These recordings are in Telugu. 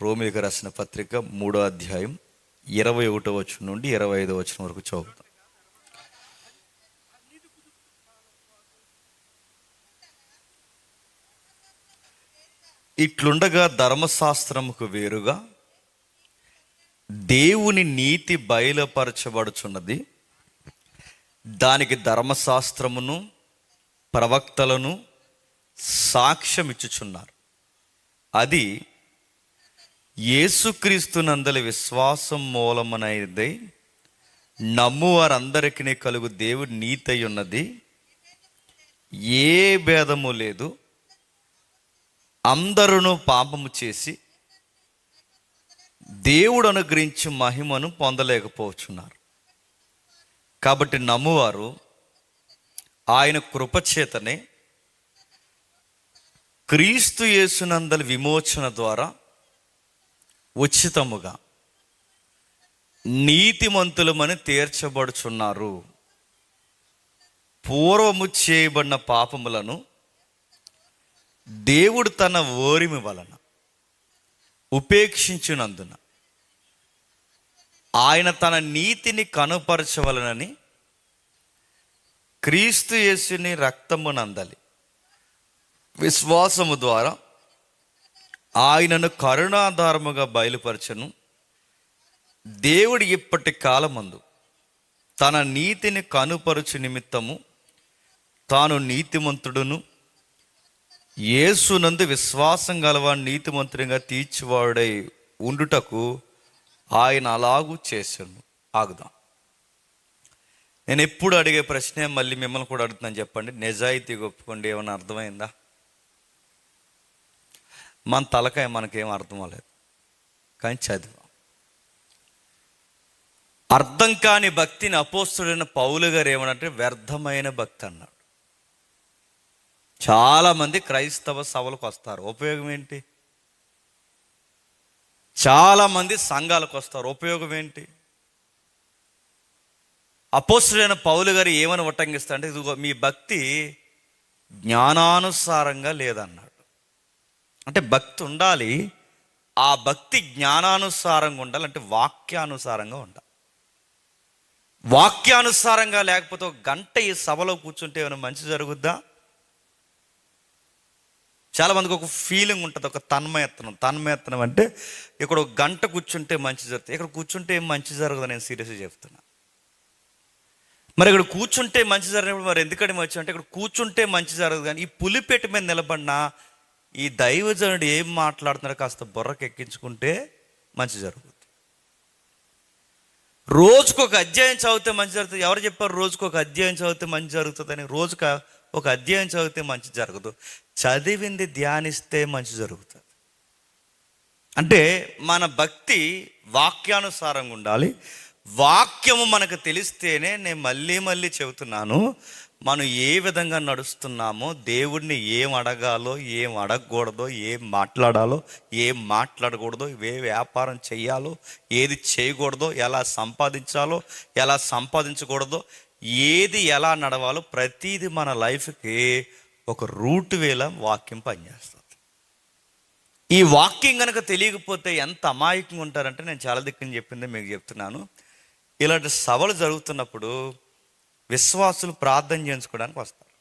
రోమీయులకు రాసిన పత్రిక 3వ అధ్యాయం 21వ వచనం నుండి 25వ వచనం వరకు చదువుతాం. ఇట్లుండగా ధర్మశాస్త్రముకు వేరుగా దేవుని నీతి బయలుపరచబడుచున్నది. దానికి ధర్మశాస్త్రమును ప్రవక్తలను సాక్ష్యం ఇచ్చుచున్నారు. అది యేసుక్రీస్తునందలి విశ్వాసం మూలమునైనదై నమ్ము వారందరికీ కలుగు దేవుడి నీతి అయి ఉన్నది. ఏ భేదము లేదు. అందరూ పాపము చేసి దేవుడు అనుగ్రహించి మహిమను పొందలేకపోతున్నారు. కాబట్టి నమ్మువారు ఆయన కృపచేతనే క్రీస్తు యేసునందలి విమోచన ద్వారా ఉచితముగా నీతిమంతులమని తీర్చబడుచున్నారు. పూర్వము చేయబడిన పాపములను దేవుడు తన ఓరిమి వలన ఉపేక్షించినందున ఆయన తన నీతిని కనుపరచవలనని క్రీస్తు యేసుని రక్తమునందలి విశ్వాసము ద్వారా ఆయనను కరుణాధారముగా బయలుపరచను. దేవుడు ఇప్పటి కాలమందు తన నీతిని కనుపరచు నిమిత్తము తాను నీతిమంతుడును యేసునందు విశ్వాసం గలవాడు నీతిమంతునిగా తీర్చివాడై ఉండుటకు ఆయన అలాగూ చేశాను. ఆగుదాం. నేను ఎప్పుడు అడిగే ప్రశ్నే మళ్ళీ మిమ్మల్ని కూడా అడుగుతున్నాను. చెప్పండి, నిజాయితీ ఒప్పుకోండి. ఏమన్నా అర్థమైందా? మన తలకాయ మనకేం అర్థం అవ్వలేదు, కానీ చదివా. అర్థం కాని భక్తిని అపోస్తుడైన పౌలు గారు ఏమనంటే వ్యర్థమైన భక్తి అన్నాడు. చాలామంది క్రైస్తవ సభలకు వస్తారు, ఉపయోగం ఏంటి? చాలామంది సంఘాలకు వస్తారు, ఉపయోగం ఏంటి? అపోస్తుడైన పౌలు గారు ఏమని ఉటంకిస్తా అంటే, ఇదిగో మీ భక్తి జ్ఞానానుసారంగా లేదన్నాడు. అంటే భక్తి ఉండాలి, ఆ భక్తి జ్ఞానానుసారంగా ఉండాలి, అంటే వాక్యానుసారంగా ఉండాలి. వాక్యానుసారంగా లేకపోతే ఒక గంట ఈ సభలో కూర్చుంటే ఏమైనా మంచి జరుగుద్దా? చాలామందికి ఒక ఫీలింగ్ ఉంటుంది, ఒక తన్మయత్నం అంటే ఇక్కడ ఒక గంట కూర్చుంటే మంచి జరుగుతుంది, ఇక్కడ కూర్చుంటే ఏం మంచి జరగదు. నేను సీరియస్గా చెప్తున్నా. మరి ఇక్కడ కూర్చుంటే మంచి జరిగినప్పుడు మరి ఎందుకంటే మంచి అంటే ఇక్కడ కూర్చుంటే మంచి జరగదు. కానీ ఈ పులిపేట మీద నిలబడిన ఈ దైవజనుడు ఏం మాట్లాడుతున్నారో కాస్త బుర్రకు ఎక్కించుకుంటే మంచి జరుగుతుంది. రోజుకు ఒక అధ్యాయం చదివితే మంచి జరుగుతుంది. ఎవరు చెప్పారు రోజుకు ఒక అధ్యాయం చదివితే మంచి జరుగుతుంది అని? రోజుకు ఒక అధ్యాయం చదివితే మంచి జరగదు, చదివింది ధ్యానిస్తే మంచి జరుగుతుంది. అంటే మన భక్తి వాక్యానుసారంగా ఉండాలి. వాక్యము మనకు తెలిస్తేనే, నేను మళ్ళీ చెబుతున్నాను, మనం ఏ విధంగా నడుస్తున్నామో, దేవుడిని ఏం అడగాలో, ఏం అడగకూడదో, ఏం మాట్లాడాలో, ఏం మాట్లాడకూడదో, ఏ వ్యాపారం చేయాలో, ఏది చేయకూడదో, ఎలా సంపాదించాలో, ఎలా సంపాదించకూడదో, ఏది ఎలా నడవాలో, ప్రతిదీ మన లైఫ్కి ఒక రూట్ వేల వాక్యం పనిచేస్తుంది. ఈ వాక్యం కనుక తెలియకపోతే ఎంత అమాయకంగా ఉంటారంటే, నేను చాలా దిక్కుని చెప్పిందే మీకు చెప్తున్నాను. ఇలాంటి సభలు జరుగుతున్నప్పుడు విశ్వాసులు ప్రార్థన చేయించుకోవడానికి వస్తారు.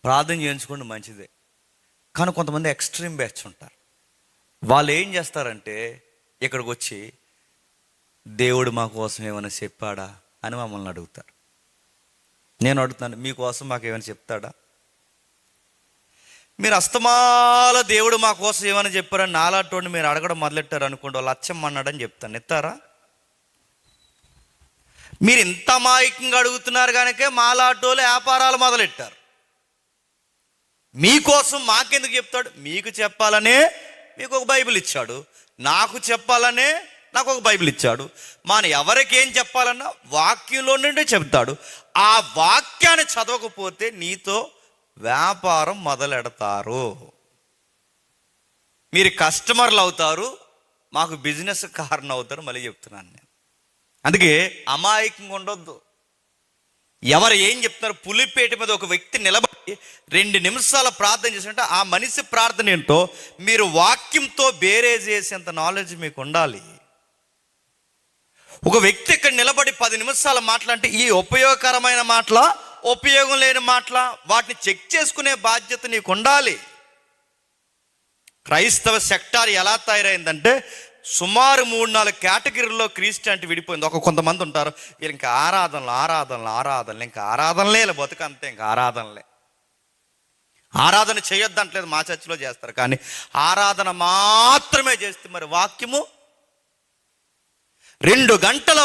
ప్రార్థన చేయించుకోండి, మంచిదే. కానీ కొంతమంది ఎక్స్ట్రీమ్ బ్యాచ్ ఉంటారు. వాళ్ళు ఏం చేస్తారంటే ఇక్కడికి వచ్చి దేవుడు మా కోసం ఏమైనా చెప్పాడా అని మమ్మల్ని అడుగుతారు. నేను అడుగుతున్నాను, మీకోసం మాకు ఏమైనా చెప్తాడా? మీరు అస్తమాల దేవుడు మా కోసం ఏమైనా చెప్పారని నాలాంటి మీరు అడగడం మొదలెట్టారు అనుకోండి, వాళ్ళు అచ్చం అన్నాడని చెప్తాను. ఎత్తారా? మీరు ఇంత అమాయకంగా అడుగుతున్నారు కనుకే మాలాటోలు వ్యాపారాలు మొదలెట్టారు. మీకోసం మాకెందుకు చెప్తాడు? మీకు చెప్పాలనే మీకు ఒక బైబిల్ ఇచ్చాడు, నాకు చెప్పాలనే నాకు ఒక బైబిల్ ఇచ్చాడు. మన ఎవరికేం చెప్పాలన్నా వాక్యంలో నుండి చెప్తాడు. ఆ వాక్యాన్ని చదవకపోతే నీతో వ్యాపారం మొదలెడతారు. మీరు కస్టమర్లు అవుతారు, మాకు బిజినెస్ కారణం అవుతారు. మళ్ళీ చెప్తున్నాను నేను. అందుకే అమాయకంగా ఉండొద్దు. ఎవరు ఏం చెప్తున్నారు? పులిపేట మీద ఒక వ్యక్తి నిలబడి 2 నిమిషాలు ప్రార్థన చేసినట్టు ఆ మనిషి ప్రార్థన ఏంటో మీరు వాక్యంతో బేరే చేసేంత నాలెడ్జ్ మీకు ఉండాలి. ఒక వ్యక్తి ఇక్కడ నిలబడి 10 నిమిషాలు మాట్లాడితే ఈ ఉపయోగకరమైన మాటల, ఉపయోగం లేని మాటల, వాటిని చెక్ చేసుకునే బాధ్యత నీకు ఉండాలి. క్రైస్తవ సెక్టార్ ఎలా తయారైందంటే సుమారు 3-4 కేటగిరీల్లో క్రిస్టియానిటీ విడిపోయింది. కొంతమంది ఉంటారు వీళ్ళు ఇంకా ఆరాధనలు ఇంకా ఆరాధనలే బతుకు అంతే, ఇంకా ఆరాధన చేయొద్దంటలేదు, మా చర్చిలో చేస్తారు. కానీ ఆరాధన మాత్రమే చేస్తే మరి వాక్యము 2 గంటల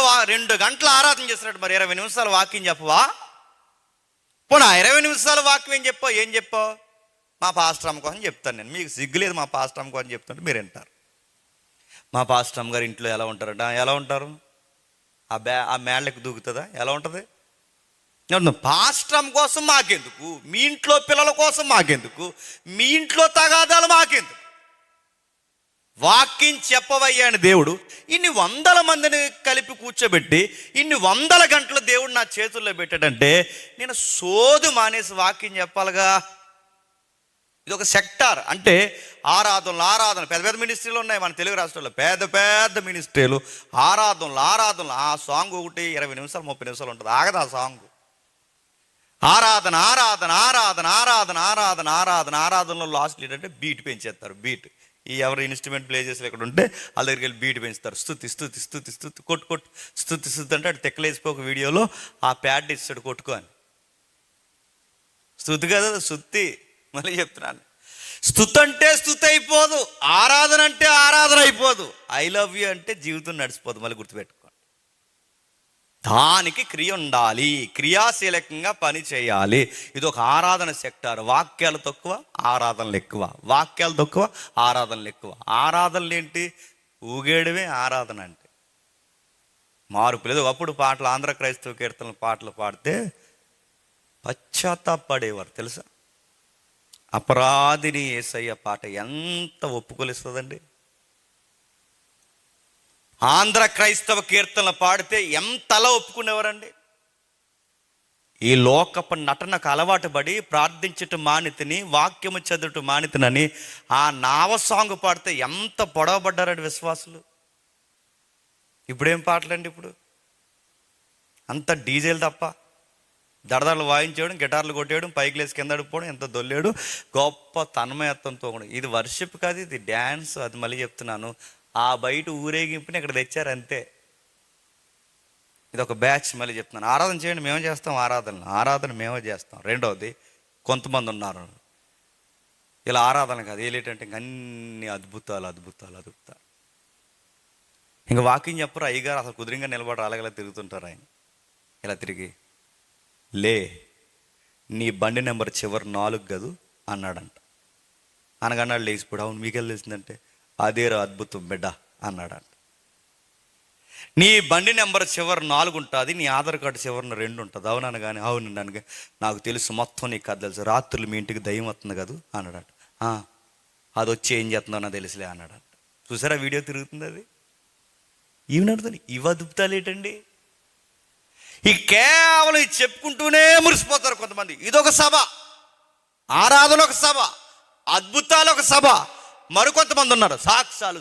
ఆరాధన చేసినట్టు మరి 20 నిమిషాలు వాక్యం చెప్పవా? పోనా 20 నిమిషాలు వాక్యం ఏం చెప్పావు? మా పాస్టరమ్మ కోసం చెప్తాను నేను. మీకు సిగ్గులేదు మా పాస్టరమ్మ కోసం చెప్తుంటే మీరు వింటారు. మా పాస్టరమ్మ గారు ఇంట్లో ఎలా ఉంటారట? ఎలా ఉంటారు? ఆ మేళ్ళకి దూకుతుందా? ఎలా ఉంటుంది? పాస్టరమ్మ కోసం మాకెందుకు? మీ ఇంట్లో పిల్లల కోసం మాకెందుకు? మీ ఇంట్లో తగాదాలు మాకెందుకు? వాక్యం చెప్పవయ్యాని దేవుడు ఇన్ని 100 మందిని కలిపి కూర్చోబెట్టి ఇన్ని 100 గంటలు దేవుడు నా చేతుల్లో పెట్టాడంటే నేను సోదు మానేసి వాక్యం చెప్పాలిగా. ఇది ఒక సెక్టార్. అంటే ఆరాధనలు పెద్ద మినిస్ట్రీలు ఉన్నాయి మన తెలుగు రాష్ట్రాల్లో, పెద్ద మినిస్ట్రీలు. ఆరాధనలు ఆ సాంగ్ ఒకటి 20 నిమిషాలు 30 నిమిషాలు ఉంటుంది, ఆగదు ఆ సాంగ్. ఆరాధనలో లాస్ట్ ఏంటంటే బీట్ పెంచేస్తారు. బీట్ ఎవరు ఇన్స్ట్రుమెంట్ ప్లే చేసి ఇక్కడ ఉంటే వాళ్ళ దగ్గరికి వెళ్ళి బీట్ పెంచుతారు. స్తుతి కొట్టు స్తుతి అంటే అటు తెక్కలేసిపో ఒక వీడియోలో ఆ ప్యాడ్ ఇస్తాడు కొట్టుకో అని. స్తుతి కదా శుద్ధి. మళ్ళీ చెప్తున్నాను, స్తుతి అంటే స్తుతి అయిపోదు, ఆరాధన అంటే ఆరాధన అయిపోదు, ఐ లవ్ యూ అంటే జీవితం నడిచిపోదు. మళ్ళీ గుర్తుపెట్టుకోండి, దానికి క్రియ ఉండాలి, క్రియాశీలకంగా పని చేయాలి. ఇది ఒక ఆరాధన సెక్టార్. వాక్యాలు తక్కువ, ఆరాధనలు ఎక్కువ. వాక్యాలు తక్కువ, ఆరాధనలు ఎక్కువ. ఆరాధనలు ఏంటి? ఊగేయడమే ఆరాధన అంటే. మార్పు లేదు. అప్పుడు పాటలు, ఆంధ్ర క్రైస్తవ కీర్తనలు పాటలు పాడితే పశ్చాత్తాపడేవారు తెలుసా? అపరాధిని యేసయ్య పాట ఎంత ఒప్పుకొలిస్తుందండి. ఆంధ్ర క్రైస్తవ కీర్తనలు పాడితే ఎంతలా ఒప్పుకునేవారండి. ఈ లోకపు నటనకు అలవాటు పడి ప్రార్థించటం మానితిని, వాక్యము చదువుటం మానితినని ఆ నావ సాంగ్ పాడితే ఎంత పొడవబడ్డారండి విశ్వాసులు. ఇప్పుడేం పాటలండి? ఇప్పుడు అంత డీజేలు తప్ప, దడదడలు వాయించేయడం, గిటార్లు కొట్టేయడం, పైకి లేసి కింద అడిపోవడం, ఎంత దొల్లేడు, గొప్ప తన్మయత్వంతో కూడా. ఇది వర్షిప్ కాదు, ఇది డ్యాన్స్. అది మళ్ళీ చెప్తున్నాను, ఆ బయట ఊరేగింపుని ఇక్కడ తెచ్చారు అంతే. ఇది ఒక బ్యాచ్. మళ్ళీ చెప్తున్నాను, ఆరాధన చేయండి, మేమే చేస్తాం. ఆరాధన మేమే చేస్తాం. రెండవది, కొంతమంది ఉన్నారు ఇలా ఆరాధన కాదు, ఏంటంటే ఇంక అన్ని అద్భుతాలు. ఇంకా వాకింగ్ చెప్పరు. అయ్యగారు అసలు కుదిరింగా నిలబడి అలాగలా తిరుగుతుంటారు. ఆయన ఇలా తిరిగి, లే నీ బండి నెంబర్ చివరి 4 గదు అన్నాడంట. అనగన్నాడు లేచిపోడు. అవును మీకెళ్ళి తెలిసిందంటే, అదేరా అద్భుతం బిడ్డ అన్నాడంట. నీ బండి నెంబర్ చివరి 4 ఉంటుంది, నీ ఆధార్ కార్డు చివరిన 2 ఉంటుంది. అవునను కానీ, అవును అనగా, నాకు తెలుసు, మొత్తం నీకు కథ తెలుసు. రాత్రులు మీ ఇంటికి దయ్యం వస్తుంది కదా అన్నాడంట. అది వచ్చి ఏం చేస్తుందో నాకు తెలుసులే అన్నాడంట. చూసారా వీడియో తిరుగుతుంది? అది ఈవెన్ అడుగుతుంది. ఇవి అద్భుతాలు ఏంటండి? ఈ కేవలం ఇది చెప్పుకుంటూనే మురిసిపోతారు కొంతమంది. ఇదొక సభ, ఆరాధన ఒక సభ, అద్భుతాలు ఒక సభ. మరికొంతమంది ఉన్నారు సాక్ష్యాలు.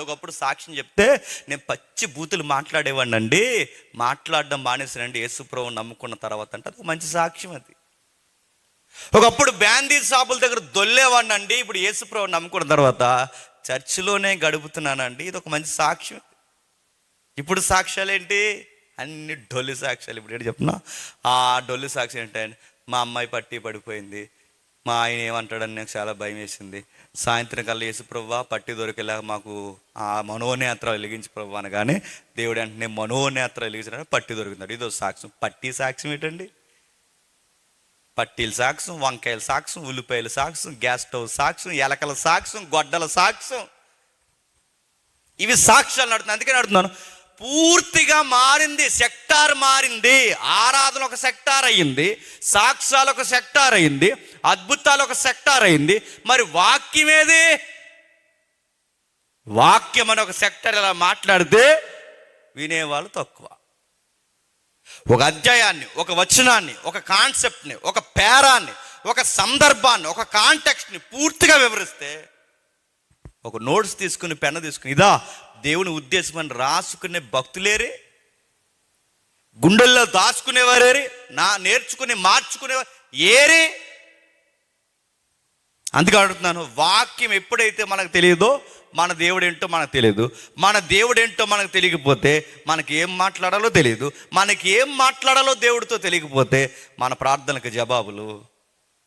ఒకప్పుడు సాక్ష్యం చెప్తే నేను పచ్చి బూతులు మాట్లాడేవాడిని అండి, మాట్లాడడం మానేసానండి యేసుప్రభువుని నమ్ముకున్న తర్వాత అంటే అది మంచి సాక్ష్యం. అది ఒకప్పుడు బ్యాండీ షాపుల దగ్గర దొల్లేవాడిని అండి, ఇప్పుడు యేసుప్రభువుని నమ్ముకున్న తర్వాత చర్చిలోనే గడుపుతున్నానండి, ఇది ఒక మంచి సాక్ష్యం. ఇప్పుడు సాక్ష్యాలు ఏంటి? అన్ని డొల్లి సాక్ష్యాలు. ఇప్పుడు ఏంటి చెప్తున్నా, ఆ డొల్లి సాక్ష్యం ఏంటంటే, మా అమ్మాయి పట్టి పడిపోయింది, మా ఆయన ఏమంటాడని నాకు చాలా భయం వేసింది, సాయంత్రం కల్లా యేసు ప్రభువా పట్టి దొరికేలా మాకు ఆ మనోనేత్ర వెలిగించి ప్రభు అనగానే దేవుడు అంటే మనోనేత్ర వెలిగించడానికి పట్టి దొరుకుతున్నాడు. ఇదో సాక్ష్యం. పట్టి సాక్ష్యం ఏంటండి? పట్టీల సాక్ష్యం, వంకాయల సాక్ష్యం, ఉల్లిపాయల సాక్ష్యం, గ్యాస్ స్టవ్ సాక్ష్యం, ఎలకల సాక్ష్యం, గొడ్డల సాక్ష్యం. ఇవి సాక్ష్యాలు నడుతున్నాయి. అందుకే నడుతున్నాను, పూర్తిగా మారింది, సెక్టార్ మారింది. ఆరాధన ఒక సెక్టార్ అయ్యింది, సాక్ష్యాలు ఒక సెక్టార్ అయ్యింది, అద్భుతాలు ఒక సెక్టార్ అయ్యింది. మరి వాక్యం ఏది? వాక్యం అని ఒక సెక్టార్ ఇలా మాట్లాడితే వినేవాళ్ళు తక్కువ. ఒక అధ్యాయాన్ని, ఒక వచనాన్ని, ఒక కాన్సెప్ట్ని, ఒక పేరాన్ని, ఒక సందర్భాన్ని, ఒక కాంటెక్స్ట్ని పూర్తిగా వివరిస్తే, ఒక నోట్స్ తీసుకుని పెన్ను తీసుకుని ఇదా దేవుని ఉద్దేశం అని రాసుకునే భక్తులేరే, గుండెల్లో దాచుకునేవారేరే, నేర్చుకుని మార్చుకునేవారు ఏరే. అందుకే అడుగుతున్నాను, వాక్యం ఎప్పుడైతే మనకు తెలియదో మన దేవుడు ఏంటో మనకు తెలియదు, మన దేవుడు ఏంటో మనకు తెలియకపోతే మనకి ఏం మాట్లాడాలో తెలియదు, మనకి ఏం మాట్లాడాలో దేవుడితో తెలియకపోతే మన ప్రార్థనకు జవాబులు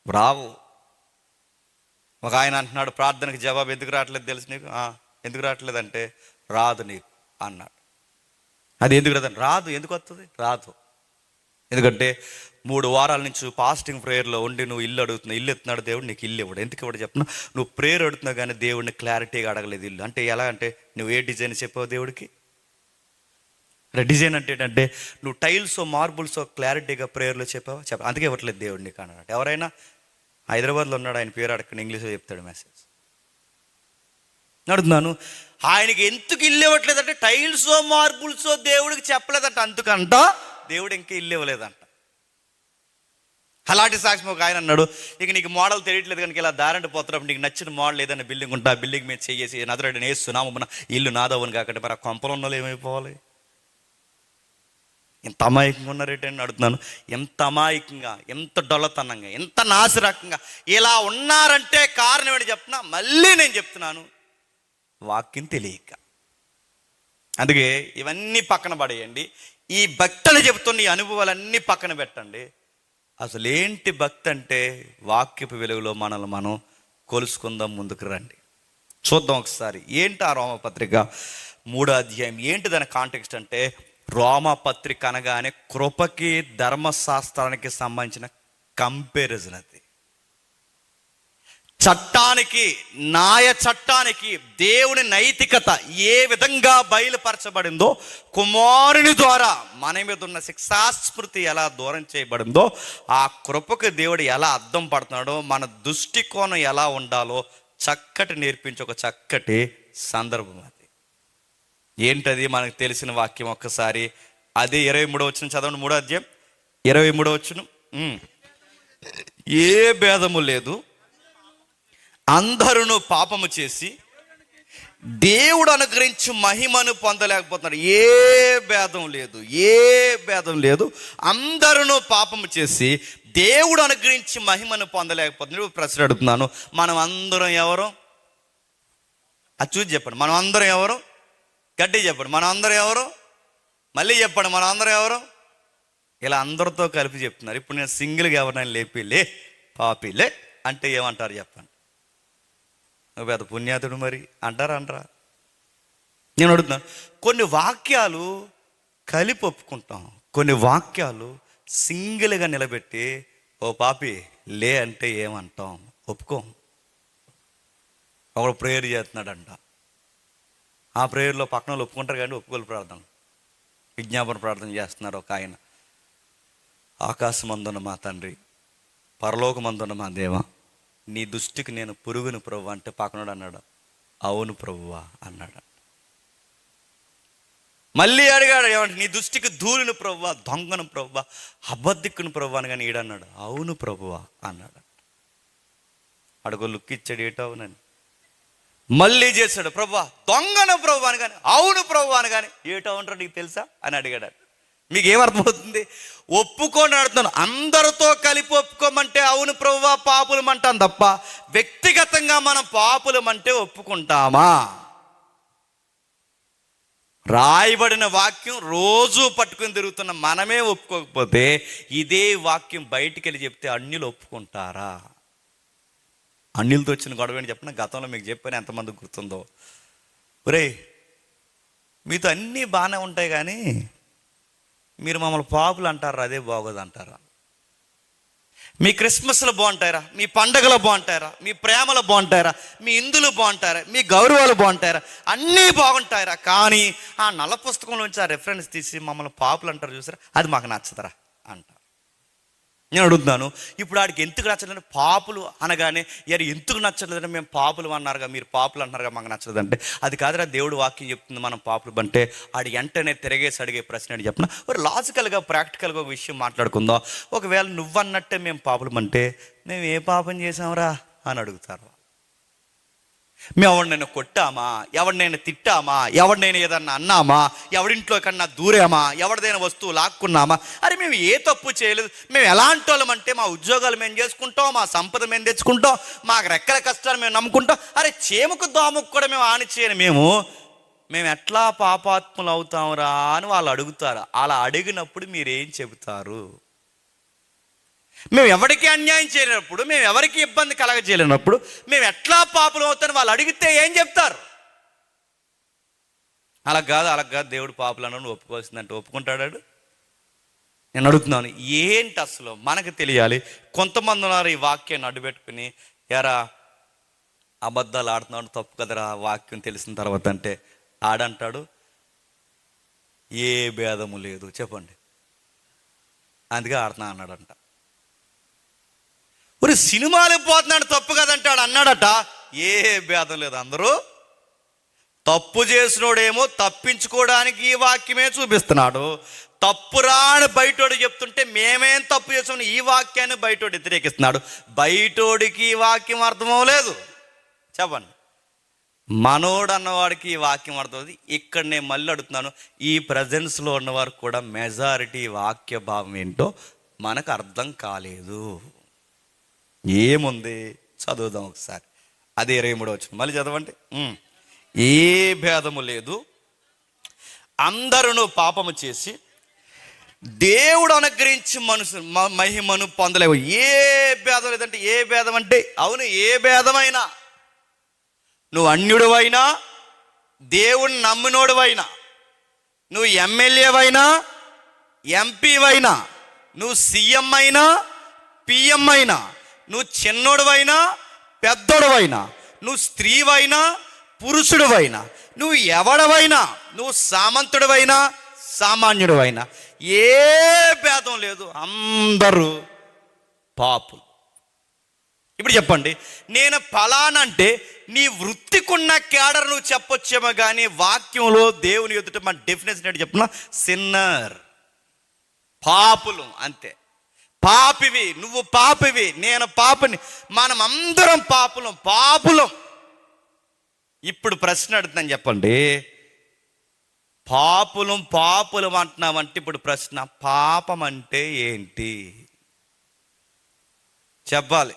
రావు. ఒక ఆయన అంటున్నాడు, ప్రార్థనకు జవాబు ఎందుకు రావట్లేదు తెలుసు నీకు? ఎందుకు రావట్లేదు అంటే, రాదు నీకు అన్నాడు. అది ఎందుకు రాదు? రాదు. ఎందుకు వస్తుంది? రాదు. ఎందుకంటే 3 వారాల నుంచి ఫాస్టింగ్ ప్రేయర్లో ఉండి నువ్వు ఇల్లు అడుగుతున్నావు, ఇల్లు ఎత్తున్నాడు దేవుడు, నీకు ఇల్లు ఇవ్వడు. ఎందుకు ఇవ్వడు చెప్తున్నా? నువ్వు ప్రేయర్ అడుగుతున్నావు కానీ దేవుడిని క్లారిటీగా అడగలేదు ఇల్లు. అంటే ఎలా అంటే, నువ్వు ఏ డిజైన్ చెప్పావు దేవుడికి? అంటే డిజైన్ అంటే ఏంటంటే, నువ్వు టైల్స్ మార్బుల్స్ క్లారిటీగా ప్రేయర్లో చెప్పావా? అందుకే ఇవ్వట్లేదు దేవుడు నీకు అన్నాడు. ఎవరైనా హైదరాబాద్లో ఉన్నాడు, ఆయన పేరు అడగండి, ఇంగ్లీష్లో చెప్తాడు మెసేజ్. అడుగుతున్నాను, ఆయనకి ఎందుకు ఇల్లు ఇవ్వట్లేదంటే టైల్సో మార్బుల్సో దేవుడికి చెప్పలేదంట, అందుకంట దేవుడు ఇంకా ఇల్లు ఇవ్వలేదంట. అలాంటి సాక్ష్యం ఒక ఆయన అన్నాడు, ఇక నీకు మోడల్ తెలియట్లేదు కనుక ఇలా దారంటే పోతున్నప్పుడు నీకు నచ్చిన మోడల్ ఏదైనా బిల్డింగ్ ఉంటే ఆ బిల్డింగ్ మీద చేసి నదరని వేస్తున్నాము, ఇల్లు నాదవని కాకంటే మరి ఆ కొంపలు ఉన్న వాళ్ళు ఏమైపోవాలి? ఎంత అమాయకంగా ఉన్నారేటని అడుగుతున్నాను. ఎంత అమాయకంగా, ఎంత డొల్లతనంగా, ఎంత నాసిరకంగా ఇలా ఉన్నారంటే కారణం ఏంటి చెప్తున్నా? మళ్ళీ నేను చెప్తున్నాను, వాక్యం తెలియక. అందుకే ఇవన్నీ పక్కన పడేయండి, ఈ భక్తులు చెబుతున్న ఈ అనుభవాలన్నీ పక్కన పెట్టండి. అసలు ఏంటి భక్తి అంటే? వాక్యపు వెలుగులో మనల్ని మనం కొలుసుకుందాం, ముందుకు రండి, చూద్దాం ఒకసారి. ఏంటి ఆ రోమపత్రిక 3వ అధ్యాయం? ఏంటి దాని కాంటెక్స్ట్ అంటే, రోమపత్రిక అనగానే కృపకి ధర్మశాస్త్రానికి సంబంధించిన కంపారిజన్. అది చట్టానికి, న్యాయ చట్టానికి దేవుని నైతికత ఏ విధంగా బయలుపరచబడిందో, కుమారుని ద్వారా మన మీద ఉన్న శిక్షాస్మృతి ఎలా దూరం చేయబడిందో, ఆ కృపకు దేవుడు ఎలా అద్దం పడుతున్నాడో, మన దృష్టికోణం ఎలా ఉండాలో చక్కటి నేర్పించి ఒక చక్కటి సందర్భం. అది ఏంటది? మనకు తెలిసిన వాక్యం ఒక్కసారి అదే 23వ వచనం చదవండి. 3వ అధ్యాయం 23వ వచనం. ఏ భేదము లేదు, అందరూ పాపము చేసి దేవుడు అనుగ్రహించి మహిమను పొందలేకపోతున్నాడు. ఏ భేదం లేదు, ఏ భేదం లేదు. అందరూ పాపము చేసి దేవుడు అనుగ్రహించి మహిమను పొందలేకపోతున్నాడు. ప్రశ్న అడుగుతున్నాను, మనం అందరం ఎవరు? అది చూసి చెప్పండి. మనం అందరం ఎవరు? గట్టి చెప్పండి. మనం అందరం ఎవరు? మళ్ళీ చెప్పండి. మనం అందరం ఎవరు? ఇలా అందరితో కలిపి చెప్తున్నారు. ఇప్పుడు నేను సింగిల్గా ఎవరినైనా లేపిలే పాపిలే అంటే ఏమంటారు చెప్పండి? నువ్వు పెద్ద పుణ్యాతుడు మరి అంటారా? అంటారా? నేను అడుగుతున్నాను, కొన్ని వాక్యాలు కలిపి ఒప్పుకుంటాం, కొన్ని వాక్యాలు సింగిల్గా నిలబెట్టి ఓ పాపి లే అంటే ఏమంటాం? ఒప్పుకోం. ఒకడు ప్రేయర్ చేస్తున్నాడంట, ఆ ప్రేయర్లో పక్కన వాళ్ళు ఒప్పుకుంటారు కానీ ఒప్పుకోలు ప్రార్థన, విజ్ఞాపన ప్రార్థన చేస్తున్నారు. ఒక ఆయన, ఆకాశమందున్న మా తండ్రి, పరలోకమందున్న మా దేవా, నీ దృష్టికి నేను పురుగును ప్రభువా అంటే పక్కనోడు అన్నాడు, అవును ప్రభువా అన్నాడు. మళ్ళీ అడిగాడు, ఏమంటే నీ దృష్టికి ధూళిని ప్రభువా, దొంగను ప్రభువా, అబద్ధిక్కును ప్రభువా అని కానీ ఈడన్నాడు, అవును ప్రభువా అన్నాడు. అడుగు లుక్ ఇచ్చాడు, ఏటవునని. మళ్ళీ చేశాడు, ప్రభువా దొంగను ప్రభువా అని కానీ, అవును ప్రభువా అని కానీ, ఏటవుంటారు నీకు తెలుసా అని అడిగాడు. మీకు ఏమర్థమవుతుంది? ఒప్పుకొని అడుగుతాను. అందరితో కలిపి ఒప్పుకోమంటే అవును ప్రభువా పాపులమంటాం తప్ప, వ్యక్తిగతంగా మనం పాపులమంటే ఒప్పుకుంటామా? రాయబడిన వాక్యం రోజు పట్టుకుని తిరుగుతున్న మనమే ఒప్పుకోకపోతే, ఇదే వాక్యం బయటికి వెళ్ళి చెప్తే అన్యులు ఒప్పుకుంటారా? అన్యులతో వచ్చిన గొడవ ఏంటి చెప్పిన, గతంలో మీకు చెప్పాను, ఎంతమంది గుర్తుందో. ఒరే మీతో అన్నీ బాగానే ఉంటాయి కానీ మీరు మమ్మల్ని పాపులు అంటారా, అదే బాగోదు అంటారా? మీ క్రిస్మస్లో బాగుంటారా, మీ పండగలు బాగుంటారా, మీ ప్రేమలు బాగుంటారా, మీ ఇందులు బాగుంటారా, మీ గౌరవాలు బాగుంటారా, అన్నీ బాగుంటారా, కానీ ఆ నల్ల పుస్తకంలోంచి ఆ రెఫరెన్స్ తీసి మమ్మల్ని పాపులు అంటారు చూసారా, అది మాకు నచ్చదరా అంటారు. నేను అడుగుతున్నాను, ఇప్పుడు ఆడికి ఎందుకు నచ్చలేదంటే పాపులు అనగానే యారు ఎందుకు నచ్చలేదంటే మేము పాపులు అన్నారుగా, మీరు పాపులు అన్నారుగా, మాకు నచ్చలేదంటే అది కాదురా దేవుడు వాక్యం చెప్తుంది మనం పాపులు అంటే. ఆడి వెంటనే తిరగేసి అడిగే ప్రశ్న అని చెప్పిన ఒక లాజికల్గా ప్రాక్టికల్గా ఒక విషయం మాట్లాడుకుందాం. ఒకవేళ నువ్వన్నట్టే మేము పాపులు అంటే మేము ఏ పాపం చేసాంరా అని అడుగుతారు. మేము ఎవరినైనా కొట్టామా, ఎవరినైనా తిట్టామా, ఎవరినైనా ఏదన్నా అన్నామా, ఎవరింట్లో కన్నా దూరామా, ఎవరిదైనా వస్తువు లాక్కున్నామా? అరే మేము ఏ తప్పు చేయలేదు. మేము ఎలాంటి వాళ్ళం అంటే మా ఉద్యోగాలు మేము చేసుకుంటాం, మా సంపద మేము తెచ్చుకుంటాం, మాకు రెక్కల కష్టాలు మేము నమ్ముకుంటాం. అరే చేముకు దోమకు కూడా మేము హాని చేయను. మేము ఎట్లా పాపాత్ములు అవుతాంరా అని వాళ్ళు అడుగుతారు. అలా అడిగినప్పుడు మీరేం చెబుతారు? మేము ఎవరికి అన్యాయం చేయలేనప్పుడు, మేము ఎవరికి ఇబ్బంది కలగజేయలేనప్పుడు మేము ఎట్లా పాపులు అవుతారని వాళ్ళు అడిగితే ఏం చెప్తారు? అలా కాదు దేవుడు పాపులు అన్న ఒప్పుకోవాల్సిందంటే ఒప్పుకుంటాడు. నేను అడుగుతున్నాను, ఏంటి అసలు మనకు తెలియాలి. కొంతమంది ఉన్నారు ఈ వాక్యాన్ని అడ్డుపెట్టుకుని, ఎరా అబద్ధాలు ఆడుతున్నాడు తప్పు కదరా వాక్యం తెలిసిన తర్వాత అంటే. ఆడంటాడు ఏ భేదము లేదు చెప్పండి, అందుకే ఆడుతున్నా అన్నాడంట. ఒక సినిమాలు పోతున్నాడు తప్పు కదంటాడు అన్నాడట. ఏ భేదం లేదు, అందరూ తప్పు చేసినోడేమో తప్పించుకోవడానికి ఈ వాక్యమే చూపిస్తున్నాడు. తప్పురా అని బయటోడు చెప్తుంటే మేమేం తప్పు చేసాం ఈ వాక్యాన్ని బయటోడు వ్యతిరేకిస్తున్నాడు. బయటోడికి ఈ వాక్యం అర్థమవలేదు చెప్పండి, మనోడు అన్నవాడికి ఈ వాక్యం అర్థమవుతుంది. ఇక్కడ నేను మళ్ళీ అడుగుతున్నాను, ఈ ప్రజెన్స్లో ఉన్నవారు కూడా మెజారిటీ వాక్య భావం ఏంటో మనకు అర్థం కాలేదు. ఏముంది చదువుదాం ఒకసారి. అదే 23వ వచనం మళ్ళీ చదవండి. ఏ భేదము లేదు, అందరూ పాపము చేసి దేవుడు అనుగ్రహించి మహిమను పొందలేవు. ఏ భేదం లేదంటే ఏ భేదం అంటే అవును, ఏ భేదమైనా నువ్వు అన్యుడివైనా, దేవుడిని నమ్మినోడువైనా, నువ్వు ఎమ్మెల్యేవైనా, ఎంపీవైనా, నువ్వు సీఎం అయినా, పిఎం అయినా, నువ్వు చిన్నోడువైనా పెద్దోడువైనా, నువ్వు స్త్రీవైనా పురుషుడువైనా, నువ్వు ఎవడవైనా, నువ్వు సామంతుడివైనా సామాన్యుడివైనా, ఏ భేదం లేదు, అందరూ పాపులు. ఇప్పుడు చెప్పండి, నేను ఫలానంటే నీ వృత్తికున్న కేడర్ నువ్వు చెప్పొచ్చేమో కానీ వాక్యంలో దేవుని ఎదుట మన డెఫినేషన్ ఏంటి చెప్తున్నా? సిన్నర్, పాపులు అంతే. పాపివి, నువ్వు పాపివి, నేను పాపిని, మనం అందరం పాపులం. ఇప్పుడు ప్రశ్న అడుగుతాను చెప్పండి, పాపులం అంటున్నామంటే ఇప్పుడు ప్రశ్న, పాపం అంటే ఏంటి చెప్పాలి.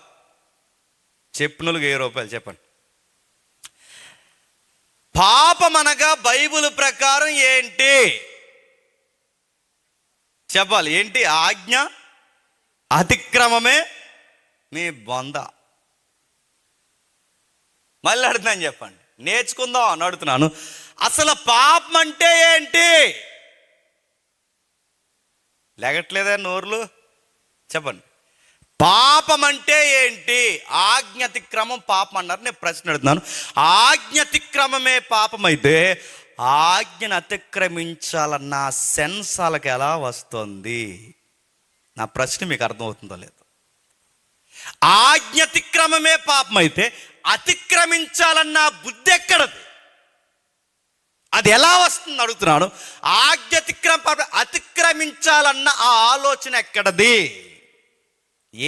చెప్పినోళ్ళకి 1000 రూపాయలు చెప్పండి. పాపం అనగా బైబిల్ ప్రకారం ఏంటి చెప్పాలి. ఏంటి? ఆజ్ఞ అతిక్రమమే మీ బొంద. మళ్ళీ అడుగుతున్నాను చెప్పండి, నేర్చుకుందాం అని అడుగుతున్నాను. అసలు పాపం అంటే ఏంటి? లేగట్లేదా నోర్లు? చెప్పండి, పాపం అంటే ఏంటి? ఆజ్ఞాతిక్రమం పాపం అన్నారు. నేను ప్రశ్న అడుగుతున్నాను, ఆజ్ఞాతిక్రమమే పాపం అయితే ఆజ్ఞను అతిక్రమించాలన్న సెన్స్ వాళ్ళకి ఎలా వస్తుంది? నా ప్రశ్న మీకు అర్థమవుతుందో లేదు. ఆజ్ఞాతిక్రమమే పాపం అయితే అతిక్రమించాలన్న బుద్ధి ఎక్కడది? అది ఎలా వస్తుంది అడుగుతున్నాను. అతిక్రమించాలన్న ఆ ఆలోచన ఎక్కడది?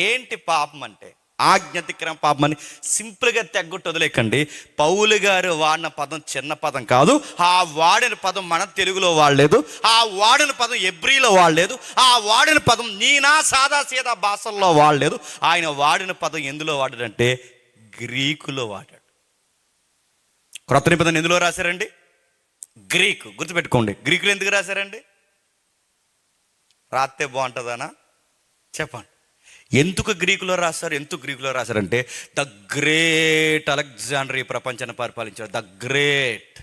ఏంటి పాపం అంటే? ఆజ్ఞాతిక్రమ పాపం అని సింపుల్గా తెగ్గొట్టు వదిలేకండి. పౌలు గారు వాడిన పదం చిన్న పదం కాదు. ఆ వాడిన పదం మన తెలుగులో వాడలేదు, ఆ వాడిన పదం ఎబ్రీలో వాడలేదు, ఆ వాడిన పదం నీనా సాదా సీదా భాషల్లో వాడలేదు. ఆయన వాడిన పదం ఎందులో వాడాడంటే గ్రీకులో వాడాడు. క్రొత్త నిబంధన ఎందులో రాశారండి? గ్రీకు. గుర్తుపెట్టుకోండి, గ్రీకులు ఎందుకు రాశారండి? రాస్తే బాగుంటుందనా చెప్పండి. ఎందుకు గ్రీకులో రాశారు? ఎందుకు గ్రీకులో రాశారంటే ద గ్రేట్ అలెగ్జాండర్ ఈ ప్రపంచాన్ని పరిపాలించాడు. ద గ్రేట్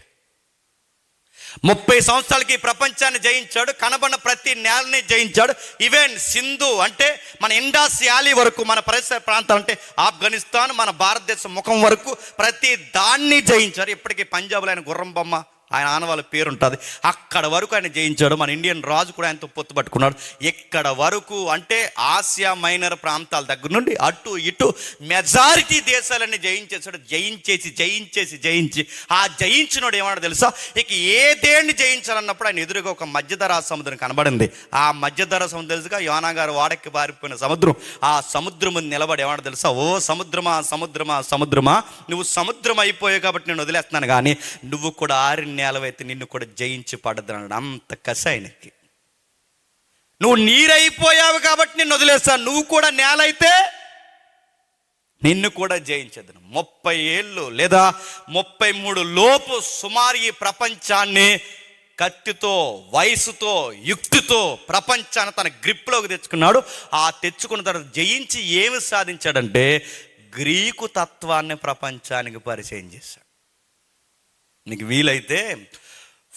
30 సంవత్సరాలకి ప్రపంచాన్ని జయించాడు. కనబడిన ప్రతి నేలని జయించాడు. ఈవెన్ సింధు అంటే మన ఇండాస్ వ్యాలీ వరకు, మన పరిసర ప్రాంతం అంటే ఆఫ్ఘనిస్తాన్, మన భారతదేశం ముఖం వరకు ప్రతి దాన్ని జయించారు. ఇప్పటికీ పంజాబ్లో ఆయన గుర్రం బొమ్మ ఆయన ఆనవాళ్ళ పేరు ఉంటుంది. అక్కడ వరకు ఆయన జయించాడు. మన ఇండియన్ రాజు కూడా ఆయనతో పొత్తు పట్టుకున్నాడు. ఎక్కడ వరకు అంటే ఆసియా మైనర్ ప్రాంతాల దగ్గర నుండి అటు ఇటు మెజారిటీ దేశాలన్నీ జయించేసాడు. జయించి ఆ జయించినోడు ఏమన్నాడు తెలుసా? ఇక ఏ దేన్ని జయించాలన్నప్పుడు ఆయన ఎదురుగా ఒక మధ్యధరా సముద్రం కనబడింది. ఆ మధ్యధరా సముద్రం తెలుసుగా యోనా గారు వాడకి పారిపోయిన సముద్రం. ఆ సముద్రం ముందు నిలబడి ఏమన్నా తెలుసా? ఓ సముద్రమా సముద్రమా సముద్రమా, నువ్వు సముద్రం అయిపోయావు కాబట్టి నేను వదిలేస్తున్నాను, కానీ నువ్వు కూడా ఆరిన నేలవైతే నిన్ను కూడా జయించి పడద్దన్నాడు. అంత కసి ఆయనకి. నువ్వు నీరైపోయావు కాబట్టి నిన్ను వదిలేస్తాను, నువ్వు కూడా నేల అయితే నిన్ను కూడా జయించదు. 30 ఏళ్ళు లేదా 33 లోపు సుమారు ఈ ప్రపంచాన్ని కత్తితో, వయసుతో, యుక్తితో ప్రపంచాన్ని తన గ్రిప్లోకి తెచ్చుకున్నాడు. ఆ తెచ్చుకున్న తర్వాత జయించి ఏమి సాధించాడంటే గ్రీకు తత్వాన్ని ప్రపంచానికి పరిచయం చేశాడు. నీకు వీలైతే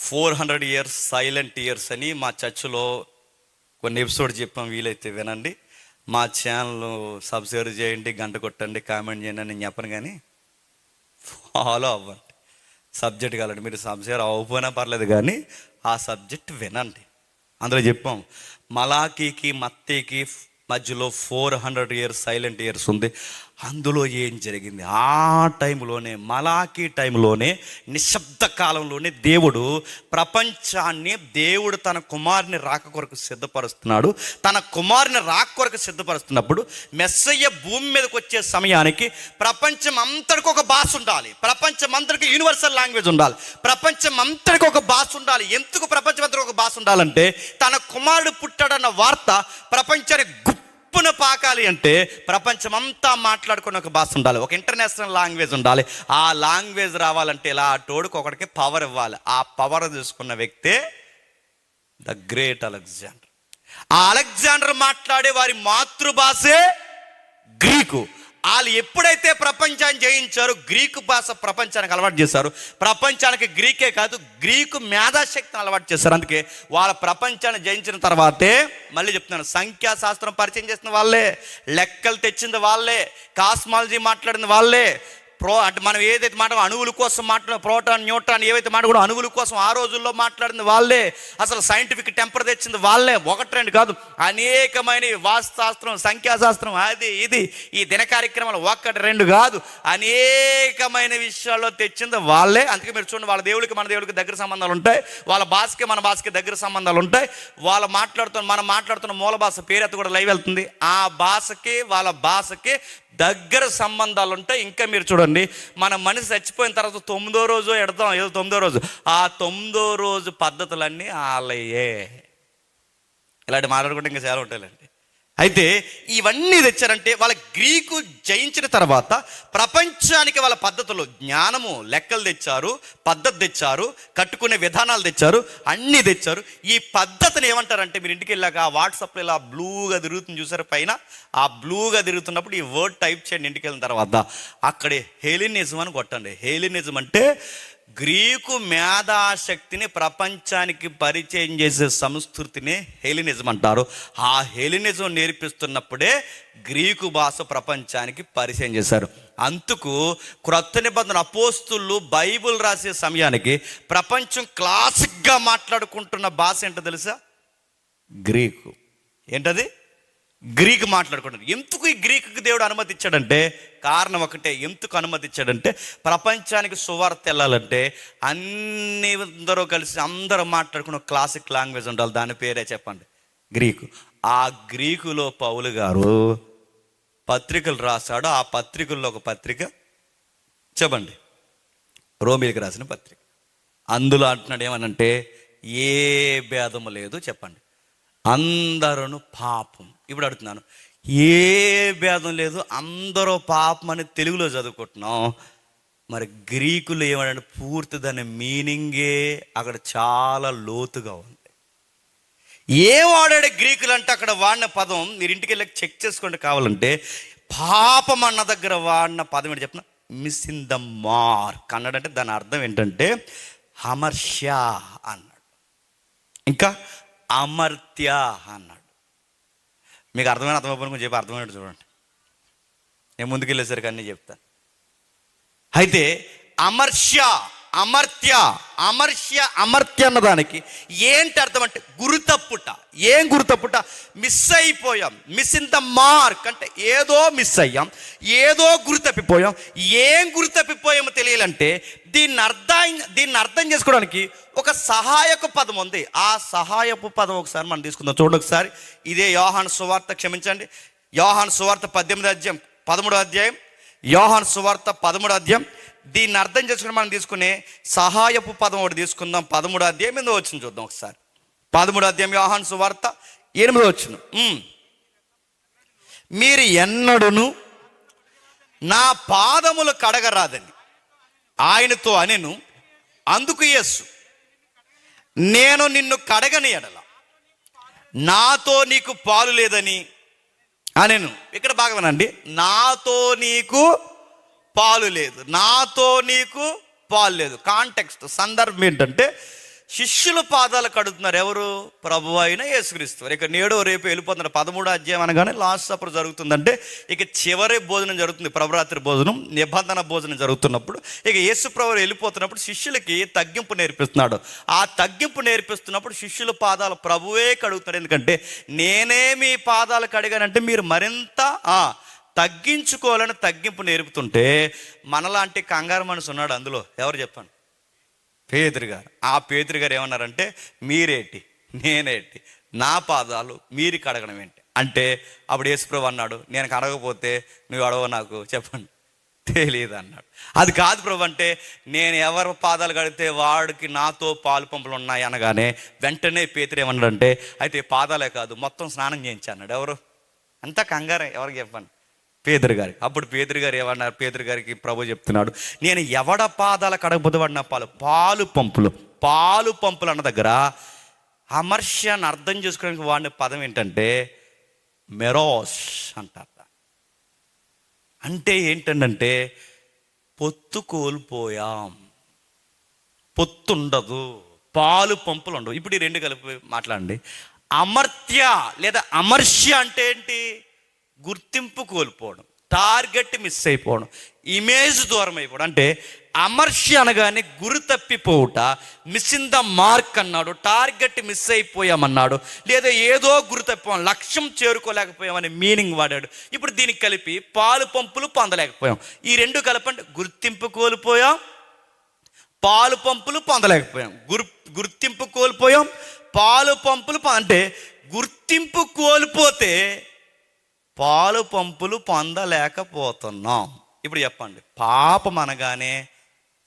400 years సైలెంట్ ఇయర్స్ అని మా చర్చిలో కొన్ని ఎపిసోడ్ చెప్పాం. వీలైతే వినండి. మా ఛానల్ సబ్స్క్రైబ్ చేయండి, గంట కొట్టండి, కామెంట్ చేయండి అని నేను చెప్పను, కానీ ఫాలో అవ్వండి. సబ్జెక్ట్ కావాలండి. మీరు సబ్స్క్రైబ్ అవ్వకపోయినా పర్లేదు, కానీ ఆ సబ్జెక్ట్ వినండి. అందులో చెప్పాం మలాకీకి మత్తయికి మధ్యలో 400 years సైలెంట్ ఇయర్స్ ఉంది. అందులో ఏం జరిగింది? ఆ టైంలోనే, మలాకీ టైంలోనే, నిశ్శబ్ద కాలంలోనే దేవుడు ప్రపంచాన్ని తన కుమారుని రాక కొరకు సిద్ధపరుస్తున్నాడు. తన కుమారుని రాక కొరకు సిద్ధపరుస్తున్నప్పుడు మెస్సయ్య భూమి మీదకి వచ్చే సమయానికి ప్రపంచం అంతటికి ఒక భాష ఉండాలి. ప్రపంచం అంతటికి యూనివర్సల్ లాంగ్వేజ్ ఉండాలి. ప్రపంచం అంతటికి ఒక భాష ఉండాలి. ఎందుకు ప్రపంచం అంతటికి ఒక భాష ఉండాలంటే తన కుమారుడు పుట్టాడన్న వార్త ప్రపంచానికి గుప్పున పాకాలి అంటే ప్రపంచమంతా మాట్లాడుకున్న ఒక భాష ఉండాలి. ఒక ఇంటర్నేషనల్ లాంగ్వేజ్ ఉండాలి. ఆ లాంగ్వేజ్ రావాలంటే ఇలా తోడుకు ఒకటికి పవర్ ఇవ్వాలి. ఆ పవర్ తీసుకున్న వ్యక్తే ద గ్రేట్ అలెగ్జాండర్. ఆ అలెగ్జాండర్ మాట్లాడే వారి మాతృభాషే గ్రీకు. వాళ్ళు ఎప్పుడైతే ప్రపంచాన్ని జయించారో గ్రీకు భాష ప్రపంచానికి అలవాటు చేశారు. ప్రపంచానికి గ్రీకే కాదు, గ్రీకు మేధాశక్తిని అలవాటు చేశారు. అందుకే వాళ్ళ ప్రపంచాన్ని జయించిన తర్వాతే, మళ్ళీ చెప్తున్నాను, సంఖ్యాశాస్త్రం పరిచయం చేసిన వాళ్ళే, లెక్కలు తెచ్చింది వాళ్ళే, కాస్మాలజీ మాట్లాడింది వాళ్ళే, అంటే మనం ఏదైతే మాట అణువుల కోసం మాట్లాడిన ప్రోటాన్ న్యూట్రాన్ ఏవైతే మాట్లాడో అణువుల కోసం ఆ రోజుల్లో మాట్లాడింది వాళ్ళే. అసలు సైంటిఫిక్ టెంపర్ తెచ్చింది వాళ్ళే. 1-2 కాదు, అనేకమైన వాస్తుశాస్త్రం, సంఖ్యాశాస్త్రం, అది ఇది ఈ దిన కార్యక్రమాలు 1-2 కాదు, అనేకమైన విషయాల్లో తెచ్చింది వాళ్ళే. అందుకే మీరు చూడండి, వాళ్ళ దేవుడికి మన దేవుడికి దగ్గర సంబంధాలు ఉంటాయి, వాళ్ళ భాషకి మన భాషకి దగ్గర సంబంధాలు ఉంటాయి. వాళ్ళు మనం మాట్లాడుతున్న మూల భాష పేరెత్త కూడా లైవ్ వెళ్తుంది. ఆ భాషకి వాళ్ళ భాషకి దగ్గర సంబంధాలు ఉంటాయి. ఇంకా మీరు చూడండి, మన మనిషి చచ్చిపోయిన తర్వాత 9వ రోజు ఎడతాం, ఏదో 9వ రోజు, ఆ 9వ రోజు పద్ధతులన్నీ ఆలయ్యే. ఇలాంటి మాట్లాడుకుంటే ఇంకా చాలా ఉంటాయండి. అయితే ఇవన్నీ తెచ్చారంటే వాళ్ళ గ్రీకు జయించిన తర్వాత ప్రపంచానికి వాళ్ళ పద్ధతులు, జ్ఞానము, లెక్కలు తెచ్చారు, పద్ధతి తెచ్చారు, కట్టుకునే విధానాలు తెచ్చారు, అన్నీ తెచ్చారు. ఈ పద్ధతిని ఏమంటారంటే, మీరు ఇంటికి వెళ్ళాక ఆ వాట్సాప్లో ఇలా బ్లూగా తిరుగుతుంది చూసారు పైన, ఆ బ్లూగా తిరుగుతున్నప్పుడు ఈ వర్డ్ టైప్ చేయండి. ఇంటికి వెళ్ళిన తర్వాత అక్కడే హెలినిజం అని కొట్టండి. హెలినిజం అంటే గ్రీకు మేధాశక్తిని ప్రపంచానికి పరిచయం చేసే సంస్కృతిని హెలినిజం అంటారు. ఆ హెలినిజం నేర్పిస్తున్నప్పుడే గ్రీకు భాష ప్రపంచానికి పరిచయం చేశారు. అందుకు క్రొత్త నిబంధన అపోస్తులు బైబిల్ రాసే సమయానికి ప్రపంచం క్లాసిక్గా మాట్లాడుకుంటున్న భాష ఏంటో తెలుసా? గ్రీకు. ఏంటది? గ్రీకు మాట్లాడుకుంటారు. ఎందుకు ఈ గ్రీకుకి దేవుడు అనుమతి ఇచ్చాడంటే కారణం ఒకటే. ఎందుకు అనుమతి ఇచ్చాడంటే ప్రపంచానికి సువార్త వెళ్ళాలంటే అందరూ కలిసి అందరూ మాట్లాడుకున్న క్లాసిక్ లాంగ్వేజ్ ఉండాలి. దాని పేరే చెప్పండి, గ్రీకు. ఆ గ్రీకులో పౌలు గారు పత్రికలు రాశాడు. ఆ పత్రికల్లో ఒక పత్రిక చెప్పండి, రోమీలకు రాసిన పత్రిక. అందులో అంటున్నాడు ఏమనంటే, ఏ భేదము లేదు, చెప్పండి, అందరూ పాపం. ఇప్పుడు అడుగుతున్నాను, ఏ భేదం లేదు, అందరూ పాపం అని తెలుగులో చదువుకుంటున్నాం. మరి గ్రీకులు ఏమంటే పూర్తి దాని మీనింగే అక్కడ చాలా లోతుగా ఉంది. ఏం వాడాడు గ్రీకులు అంటే అక్కడ వాడిన పదం మీరు ఇంటికి వెళ్ళి చెక్ చేసుకోండి కావాలంటే. పాపం అన్న దగ్గర వాడిన పదం ఏంటి చెప్పిన? మిస్ ఇన్ ద మార్క్ అన్నాడంటే దాని అర్థం ఏంటంటే అమర్ష్య అన్నాడు, ఇంకా అమర్త్య అన్నాడు. మీకు అర్థమైపోయిన కొంచెం చెప్పి అర్థమైనట్టు చూడండి, నేను ముందుకు వెళ్ళేసరికి అన్నీ చెప్తాను. అయితే అమర్ష్య అమర్త్య, అమర్ష్య, అమర్త్య అన్నదానికి ఏంటి అర్థం అంటే గురుతప్పుట. ఏం గురుతప్పుట? మిస్ అయిపోయాం. మిస్ ఇన్ ద మార్క్ అంటే ఏదో మిస్ అయ్యాం, ఏదో గురి తప్పిపోయాం. ఏం గురి తప్పిపోయామో తెలియాలంటే దీన్ని అర్థం చేసుకోవడానికి ఒక సహాయక పదం ఉంది. ఆ సహాయపు పదం ఒకసారి మనం తీసుకుందాం. చూడండి ఒకసారి. ఇదే యోహాను సువార్త, క్షమించండి, యోహాను సువార్త 13వ అధ్యాయం, యోహాను సువార్త 13వ అధ్యాయం. దీన్ని అర్థం చేసుకుని మనం తీసుకునే సహాయపు పదం ఒకటి తీసుకుందాం. 13వ అధ్యాయం 8వ వచనం చూద్దాం ఒకసారి. 13వ అధ్యాయం యోహాను సువార్త 8వ వచనం. మీరు ఎన్నడూను నా పాదములు కడగరాదని ఆయనతో అనెను. అందుకు యేసు, నేను నిన్ను కడగని ఎడల నాతో నీకు పాలు లేదని అనెను. ఇక్కడ బాగా వినండి. నాతో నీకు పాలు లేదు, నాతో నీకు పాలు లేదు. కాంటెక్స్ట్, సందర్భం ఏంటంటే శిష్యుల పాదాలు కడుగుతున్నారు. ఎవరు? ప్రభువు అయిన యేసుక్రీస్తు. ఇక నేడో రేపు వెళ్ళిపోతున్నారు. 13వ అధ్యాయం అనగానే లాస్ట్ సప్పర్ జరుగుతుందంటే ఇక చివరి భోజనం జరుగుతుంది. ప్రభురాత్రి భోజనం, నిబంధన భోజనం జరుగుతున్నప్పుడు ఇక యేసు ప్రభువు వెళ్ళిపోతున్నప్పుడు శిష్యులకి తగ్గింపు నేర్పిస్తున్నాడు. ఆ తగ్గింపు నేర్పిస్తున్నప్పుడు శిష్యుల పాదాలు ప్రభువే కడుగుతున్నారు. ఎందుకంటే నేనే మీ పాదాలు కడిగానంటే మీరు మరింత తగ్గించుకోవాలని తగ్గింపు నేర్పుతుంటే మనలాంటి కంగారు మనసు ఉన్నాడు అందులో. ఎవరు చెప్పండి? పేతురు గారు. ఆ పేతురు గారు ఏమన్నారంటే మీరేంటి నేనేంటి, నా పాదాలు మీరు కడగడం ఏంటి అంటే అప్పుడు యేసుప్రభు అన్నాడు, నేను కడగకపోతే నువ్వు అడవ నాకు చెప్పండి తెలియదు అన్నాడు. అది కాదు ప్రభు అంటే నేను ఎవరి పాదాలు కడిగితే వాడికి నాతో పాలు పంపులు ఉన్నాయి అనగానే వెంటనే పేతురు ఏమన్నాడంటే అయితే పాదాలే కాదు మొత్తం స్నానం చేయించి అన్నాడు. ఎవరు? అంతా కంగారే. ఎవరికి చెప్పండి? పేతురు గారికి. అప్పుడు పేతురు గారు ఏమన్నారు? పేతురు గారికి ప్రభు చెప్తున్నాడు, నేను ఎవడ పాదాల కడగపోతే వాడిన పాలు పంపులు అన్న దగ్గర అమర్ష్యాన్ని అర్థం చేసుకోవడానికి వాడిన పదం ఏంటంటే మెరోస్ అంటారు. అంటే ఏంటంటే పొత్తు కోల్పోయాం, పొత్తుండదు, పాలు పంపులు ఉండవు. ఇప్పుడు ఈ రెండు కలిపి మాట్లాడండి. అమర్త్య లేదా అమర్ష్య అంటే ఏంటి? గుర్తింపు కోల్పోవడం, టార్గెట్ మిస్ అయిపోవడం, ఇమేజ్ దూరం అయిపోవడం. అంటే అమర్ష్య అనగానే గురి తప్పిపోవుట, మిస్ ఇన్ ద మార్క్ అన్నాడు, టార్గెట్ మిస్ అయిపోయామన్నాడు, లేదా ఏదో గురి తప్పిపోయాం, లక్ష్యం చేరుకోలేకపోయామని మీనింగ్ వాడాడు. ఇప్పుడు దీనికి కలిపి పాలు పంపులు పొందలేకపోయాం. ఈ రెండు కలపండి. గుర్తింపు కోల్పోయాం, పాలు పంపులు పొందలేకపోయాం. గుర్తింపు కోల్పోయాం, పాలు పంపులు అంటే గుర్తింపు కోల్పోతే పాలు పంపులు పొందలేకపోతున్నాం. ఇప్పుడు చెప్పండి, పాపం అనగానే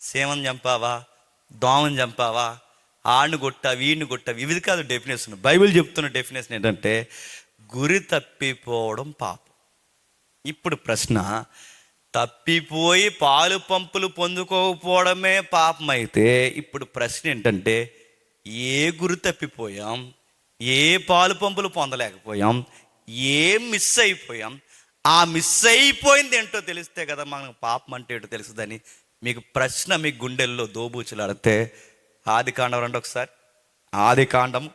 సేమని చంపావా, దోమని చంపావా, ఆడిని కొట్టావు, వీడిని కొట్టావు, ఇవి కాదు డెఫినేషన్. బైబిల్ చెప్తున్న డెఫినేషన్ ఏంటంటే గురి తప్పిపోవడం పాపం. ఇప్పుడు ప్రశ్న, తప్పిపోయి పాలు పంపులు పొందుకోకపోవడమే పాపం అయితే ఇప్పుడు ప్రశ్న ఏంటంటే ఏ గురి తప్పిపోయాం, ఏ పాలు పంపులు పొందలేకపోయాం, ఏం మిస్ అయిపోయాం? ఆ మిస్ అయిపోయింది ఏంటో తెలిస్తే కదా మనకు పాపం అంటే ఏంటో తెలుస్తుందని మీకు ప్రశ్న మీ గుండెల్లో దోబూచులాడితే ఆదికాండం రండి ఒకసారి. ఆదికాండము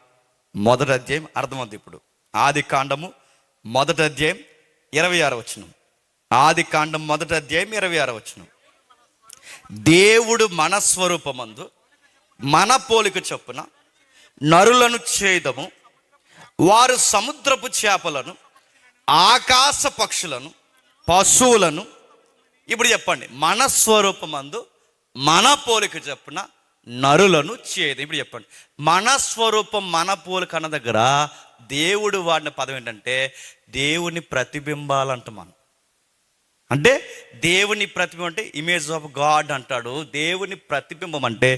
1వ అధ్యాయం అర్థమవుతుంది ఇప్పుడు. ఆదికాండము 1వ అధ్యాయం 26వ వచనం. ఆదికాండం 1వ అధ్యాయం 26వ వచనం. దేవుడు మన స్వరూపమందు మన పోలిక చొప్పున నరులను చేయుదము, వారు సముద్రపు చేపలను, ఆకాశ పక్షులను, పశువులను. ఇప్పుడు చెప్పండి, మన స్వరూపమందు మన పోలిక చొప్పున నరులను చేయదు. ఇప్పుడు చెప్పండి, మన స్వరూపం మన పోలిక అన్న దగ్గర దేవుడు వాడిన పదం ఏంటంటే దేవుని ప్రతిబింబాలంట. మనం అంటే దేవుని ప్రతిబింబం అంటే ఇమేజ్ ఆఫ్ గాడ్ అంటాడు. దేవుని ప్రతిబింబం అంటే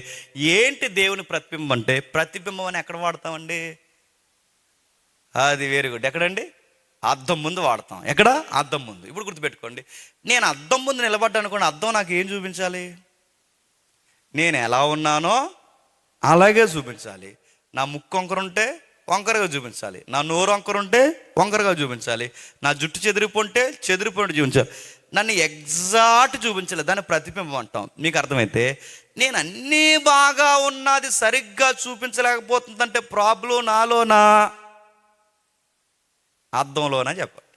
ఏంటి? దేవుని ప్రతిబింబం అంటే ప్రతిబింబం అని ఎక్కడ వాడతామండి? అది వెరీ గుడ్. ఎక్కడండి? అద్దం ముందు వాడతాం. ఎక్కడ? అద్దం ముందు. ఇప్పుడు గుర్తుపెట్టుకోండి, నేను అద్దం ముందు నిలబడ్డా అనుకోండి, అద్దం నాకు ఏం చూపించాలి? నేను ఎలా ఉన్నానో అలాగే చూపించాలి. నా ముక్కు వంకర ఉంటే వంకరగా చూపించాలి, నా నోరు వంకర ఉంటే వంకరగా చూపించాలి, నా జుట్టు చెదిరిపోంటే చూపించాలి. నన్ను ఎగ్జాక్ట్ చూపించాలి, దాన్ని ప్రతిబింబం అంటాం. మీకు అర్థమైతే నేను అన్నీ బాగా ఉన్నది సరిగ్గా చూపించలేకపోతుందంటే ప్రాబ్లం నాలోనా అద్దంలోనా చెప్పండి.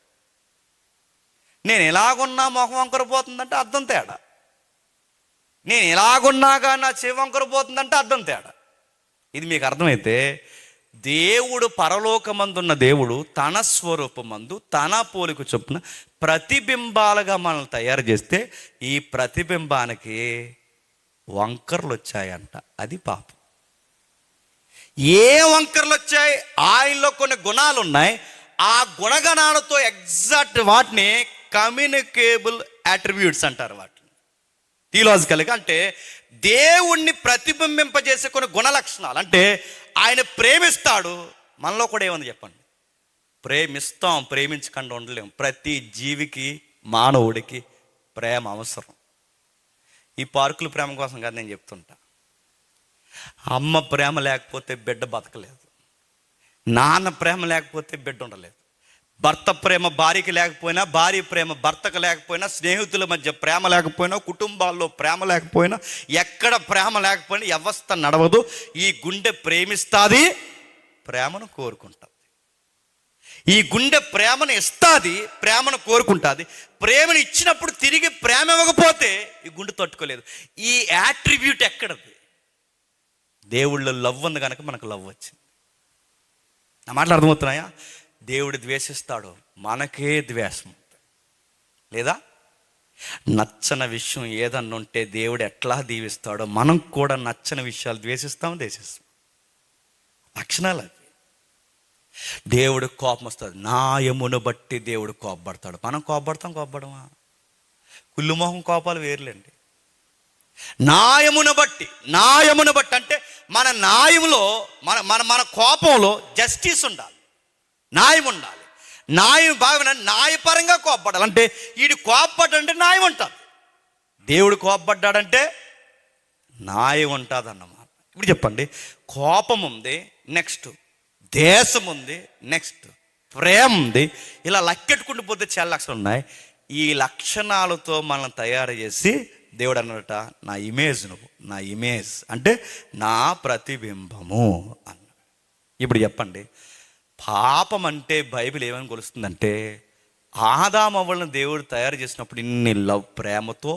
నేను ఎలాగున్నా మొహం వంకర పోతుందంటే అద్దం తేడా. నేను ఇలాగున్నాగా నా చెవి వంకర పోతుందంటే అర్థం తేడా. ఇది మీకు అర్థమైతే దేవుడు పరలోకమందున్న దేవుడు తన స్వరూపమందు తన పోలిక చొప్పున ప్రతిబింబాలుగా మనల్ని తయారు చేస్తే ఈ ప్రతిబింబానికి వంకర్లు వచ్చాయంట. అది పాపం. ఏ వంకర్లు వచ్చాయి? ఆయనలో కొన్ని గుణాలు ఉన్నాయి. ఆ గుణగణాలతో ఎగ్జాక్ట్ వాటిని కమ్యూనికేబుల్ అట్రిబ్యూట్స్ అంటారు. వాటిని థియలాజికల్గా అంటే దేవుణ్ణి ప్రతిబింబింపజేసే కొన్ని గుణ లక్షణాలు. అంటే ఆయన ప్రేమిస్తాడు. మనలో కూడా ఏముంది చెప్పండి? ప్రేమిస్తాం, ప్రేమించకుండా ఉండలేం. ప్రతి జీవికి మానవుడికి ప్రేమ అవసరం. ఈ పార్కుల ప్రేమ కోసం కాదు నేను చెప్తుంటా. అమ్మ ప్రేమ లేకపోతే బిడ్డ బతకలేదు, నాన్న ప్రేమ లేకపోతే బిడ్డ ఉండలేదు, భర్త ప్రేమ భార్యకి లేకపోయినా, భార్య ప్రేమ భర్తకు లేకపోయినా, స్నేహితుల మధ్య ప్రేమ లేకపోయినా, కుటుంబాల్లో ప్రేమ లేకపోయినా, ఎక్కడ ప్రేమ లేకపోయినా వ్యవస్థ నడవదు. ఈ గుండె ప్రేమిస్తుంది, ప్రేమను కోరుకుంటుంది. ఈ గుండె ప్రేమను ఇస్తుంది, ప్రేమను కోరుకుంటుంది. ప్రేమను ఇచ్చినప్పుడు తిరిగి ప్రేమ ఇవ్వకపోతే ఈ గుండె తట్టుకోలేదు. ఈ యాట్రిబ్యూట్ ఎక్కడది? దేవుళ్ళో లవ్ ఉంది కనుక మనకు లవ్ వచ్చింది. నా మాటలు అర్థమవుతున్నాయా? దేవుడు ద్వేషిస్తాడు, మనకే ద్వేషం. లేదా నచ్చని విషయం ఏదన్నా ఉంటే దేవుడు ఎట్లా దీవిస్తాడో మనం కూడా నచ్చని విషయాలు ద్వేషిస్తాం. లక్షణాలు అవి. దేవుడు కోపం వస్తుంది, న్యాయమును బట్టి దేవుడు కోపపడతాడు. మనం కోపడమా? కుళ్ళుమోహం కోపాలు వేర్లేండి. న్యాయమును బట్టి అంటే మన న్యాయంలో మన కోపంలో జస్టిస్ ఉండాలి, న్యాయం ఉండాలి. న్యాయం బాగా న్యాయపరంగా కోపపడాలి. అంటే వీడు కోపపడ్డంటే న్యాయం ఉంటుంది, దేవుడు కోపపడ్డాడంటే న్యాయం ఉంటుంది అన్నమాట. ఇప్పుడు చెప్పండి, కోపం ఉంది, నెక్స్ట్ దేశం ఉంది, నెక్స్ట్ ప్రేమ ఉంది. ఇలా లెక్కెట్టుకుంటూ పోతే చాలా లక్షణాలు ఉన్నాయి. ఈ లక్షణాలతో మనం తయారు చేసి దేవుడు అన్నట, నా ఇమేజ్ నువ్వు, నా ఇమేజ్ అంటే నా ప్రతిబింబము అన్న. ఇప్పుడు చెప్పండి, పాపం అంటే బైబిల్ ఏమని కొలుస్తుందంటే, ఆదామవ్వలను దేవుడు తయారు చేసినప్పుడు ఇన్ని ప్రేమతో,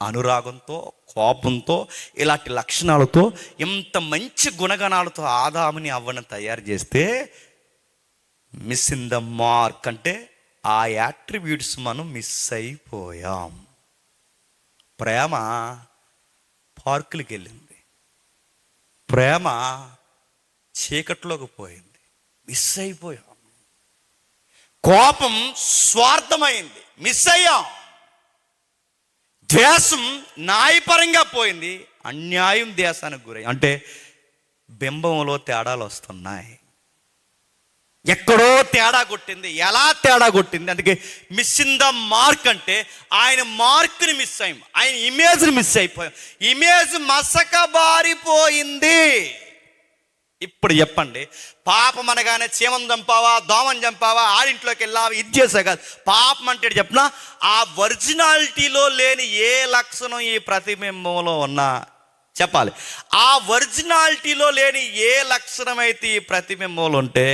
అనురాగంతో, కోపంతో, ఇలాంటి లక్షణాలతో, ఇంత మంచి గుణగణాలతో ఆదాముని అవ్వను తయారు చేస్తే మిస్ ఇన్ ద మార్క్ అంటే ఆ యాట్రిబ్యూట్స్ మనం మిస్ అయిపోయాం. ప్రేమ పార్కులకి వెళ్ళింది, ప్రేమ చీకట్లోకి పోయింది, మిస్ అయిపోయాం. కోపం స్వార్థమైంది, మిస్ అయ్యాం. ద్వేషం న్యాయపరంగా పోయింది, అన్యాయం ద్వేషానికి గురై. అంటే బింబంలో తేడాలు వస్తున్నాయి. ఎక్కడో తేడా కొట్టింది. ఎలా తేడా కొట్టింది? అందుకే మిస్ ఇన్ ద మార్క్ అంటే ఆయన మార్క్ని మిస్ అయ్యాం, ఆయన ఇమేజ్ని మిస్ అయిపోయాం. ఇమేజ్ మసకబారిపోయింది. ఇప్పుడు చెప్పండి, పాపం అనగానే చీమం చంపావా, దోమం చంపావా, ఆడింట్లోకి వెళ్ళావా, ఇది చేసా కాదు. పాపం అంటే చెప్పినా ఆ ఒరిజినాలిటీలో లేని ఏ లక్షణం ఈ ప్రతిబింబంలో ఉన్నా చెప్పాలి. ఆ ఒరిజినాలిటీలో లేని ఏ లక్షణం అయితే ఈ ప్రతిబింబంలో ఉంటే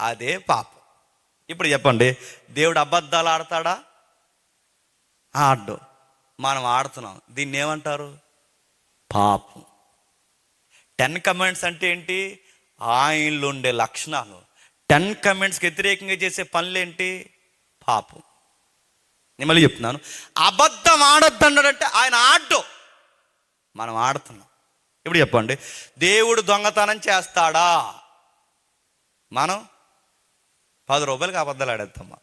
అదే పాపం. ఇప్పుడు చెప్పండి, దేవుడు అబద్ధాలు ఆడతాడా? ఆడు. మనం ఆడుతున్నాం. దీన్ని ఏమంటారు? పాపం. 10 కమాండ్స్ అంటే ఏంటి? ఆయనలో ఉండే లక్షణాలు. 10 కమాండ్స్కి వ్యతిరేకంగా చేసే పనులేంటి? పాపం. నేను మళ్ళీ చెప్తున్నాను, అబద్ధం ఆడొద్దు అన్నాడంటే ఆయన ఆడ్డు, మనం ఆడుతున్నాం. ఇప్పుడు చెప్పండి, దేవుడు దొంగతనం చేస్తాడా? మనం 10 రూపాయలకి అబద్ధాలు ఆడేస్తామా?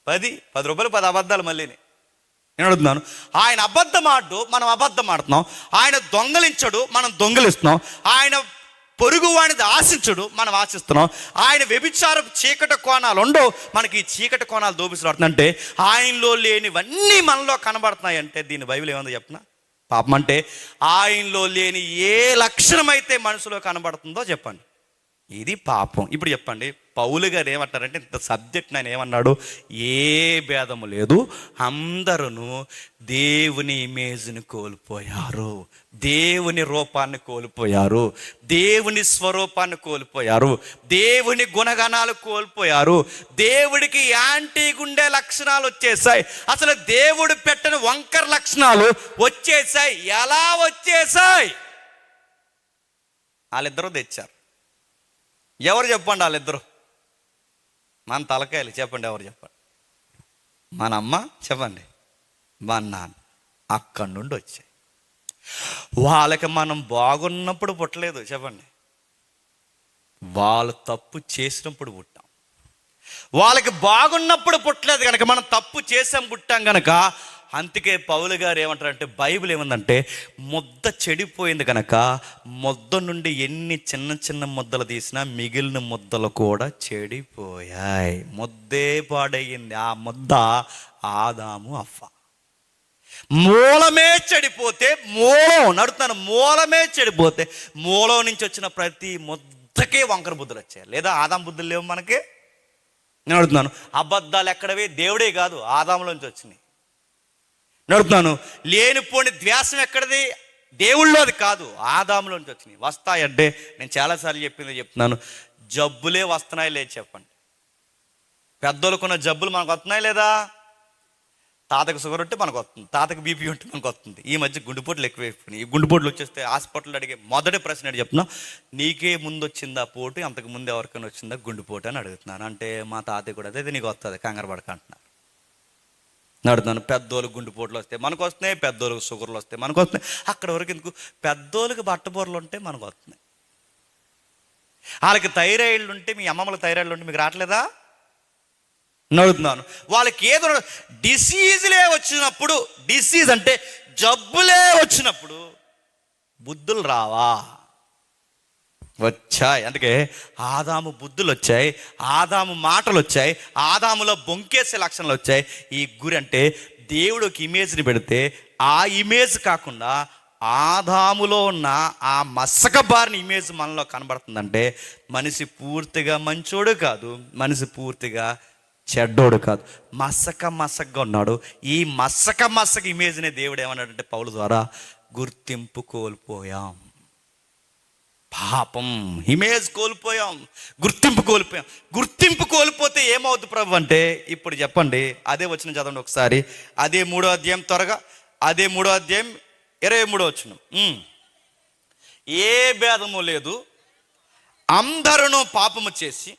10 రూపాయలు 10 అబద్ధాలు. మళ్ళీ నేను అడుగుతున్నాను, ఆయన అబద్ధం ఆడు, మనం అబద్ధం ఆడుతున్నాం. ఆయన దొంగలించడు, మనం దొంగలిస్తున్నాం. ఆయన పొరుగు వాడిని ఆశించడు, మనం ఆశిస్తున్నాం. ఆయన వ్యభిచార చీకటి కోణాలు ఉండవు, మనకి ఈ చీకటి కోణాలు దోపిస్తున్నాడంటే ఆయనలో లేనివన్నీ మనలో కనబడుతున్నాయి. అంటే దీని బైబిల్ ఏముందో చెప్పనా? పాపం అంటే ఆయనలో లేని ఏ లక్షణం అయితే మనసులో కనబడుతుందో చెప్పండి. ఇది పాపం. ఇప్పుడు చెప్పండి, పౌలు గారు ఏమంటారంటే, ఇంత సబ్జెక్ట్ ఆయన ఏమన్నాడు, ఏ భేదము లేదు, అందరూ దేవుని ఇమేజ్ని కోల్పోయారు, దేవుని రూపాన్ని కోల్పోయారు, దేవుని స్వరూపాన్ని కోల్పోయారు, దేవుని గుణగణాలు కోల్పోయారు, దేవుడికి యాంటీగా ఉండే లక్షణాలు వచ్చేసాయి, అసలు దేవుడు పెట్టిన వంకర లక్షణాలు వచ్చేసాయి. ఎలా వచ్చేసాయి? వాళ్ళిద్దరూ తెచ్చారు. ఎవరు చెప్పండి వాళ్ళిద్దరు? మన తలకాయలు చెప్పండి, ఎవరు చెప్పండి? మన అమ్మ చెప్పండి, మా నాన్న. అక్కడి నుండి వచ్చాయి. వాళ్ళకి మనం బాగున్నప్పుడు పుట్టలేదు చెప్పండి, వాళ్ళు తప్పు చేసినప్పుడు పుట్టాం. వాళ్ళకి బాగున్నప్పుడు పుట్టలేదు కనుక మనం తప్పు చేసాం, పుట్టాం కనుక. అందుకే పౌలు గారు ఏమంటారంటే, బైబిల్ ఏముందంటే, ముద్ద చెడిపోయింది కనుక ముద్ద నుండి ఎన్ని చిన్న చిన్న ముద్దలు తీసినా మిగిలిన ముద్దలు కూడా చెడిపోయాయి. ముద్దే పాడయ్యింది. ఆ ముద్ద ఆదాము అవ్వ. మూలమే చెడిపోతే, మూలమే చెడిపోతే మూలం నుంచి వచ్చిన ప్రతి ముద్దకే వంకర బుద్ధులు వచ్చాయి. లేదా ఆదాం బుద్ధులు లేవు మనకి? నేను అడుగుతున్నాను, అబద్ధాలు ఎక్కడవి? దేవుడే కాదు, ఆదాములోంచి వచ్చినాయి. నడుపుతున్నాను, లేనిపోని ద్వేషం ఎక్కడిది? దేవుళ్ళోది కాదు, ఆదాములోంచి వచ్చినాయి. వస్తాయంటే నేను చాలాసార్లు చెప్తున్నాను, జబ్బులే వస్తున్నాయి లేదు చెప్పండి. పెద్దోళ్ళకున్న జబ్బులు మనకు వస్తున్నాయి లేదా? తాతకు షుగర్ ఉంటే మనకు వస్తుంది, తాతకు బీపీ ఉంటే మనకు వస్తుంది. ఈ మధ్య గుండెపోట్లు ఎక్కువైపోయినాయి. ఈ గుండెపోట్లు వచ్చేస్తే హాస్పిటల్ అడిగే మొదటి ప్రశ్న ఏంటి చెప్తున్నా, నీకే ముందు వచ్చిందా పోటు, అంతకు ముందు ఎవరికైనా వచ్చిందా గుండెపోటు అని అడుగుతున్నాను. అంటే మా తాతయ్య కూడా అదే, నీకు వస్తుంది, కంగారు పడక అంటున్నారు. నడుతున్నాను, పెద్దోళ్ళకి గుండెపోట్లు వస్తాయి మనకు వస్తున్నాయి, పెద్దోళ్ళకి షుగర్లు వస్తాయి మనకు వస్తున్నాయి. అక్కడ వరకు ఎందుకు, పెద్దోళ్ళకి బట్టబొరలు ఉంటే మనకు వస్తున్నాయి. వాళ్ళకి థైరాయిడ్లు ఉంటే, మీ అమ్మమ్మలకు థైరాయిడ్లు ఉంటే మీకు రావట్లేదా? నడుతున్నాను, వాళ్ళకి ఏదో డిసీజులే వచ్చినప్పుడు, డిసీజ్ అంటే జబ్బులే వచ్చినప్పుడు బుద్ధులు రావా? వచ్చాయి. అందుకే ఆదాము బుద్ధులు వచ్చాయి, ఆదాము మాటలు వచ్చాయి, ఆదాములో బొంకేసే లక్షణాలు వచ్చాయి. ఈ గురి అంటే దేవుడు ఒక ఇమేజ్ని పెడితే ఆ ఇమేజ్ కాకుండా ఆదాములో ఉన్న ఆ మసక బారిన ఇమేజ్ మనలో కనబడుతుందంటే మనిషి పూర్తిగా మంచోడు కాదు, మనిషి పూర్తిగా చెడ్డోడు కాదు, మసకగా ఉన్నాడు. ఈ మసక ఇమేజ్నే దేవుడు ఏమన్నాడంటే పౌలు ద్వారా, గుర్తింపు కోల్పోయాం. పాపం, ఇమేజ్ కోల్పోయాం, గుర్తింపు కోల్పోయాం. గుర్తింపు కోల్పోతే ఏమవుతుంది ప్రభు అంటే, ఇప్పుడు చెప్పండి, అదే వచనం చదవండి ఒకసారి. అదే 3వ అధ్యాయం, త్వరగా అదే 3వ అధ్యాయం 23వ వచనం. ఏ భేదము లేదు, అందరూ పాపము చేసి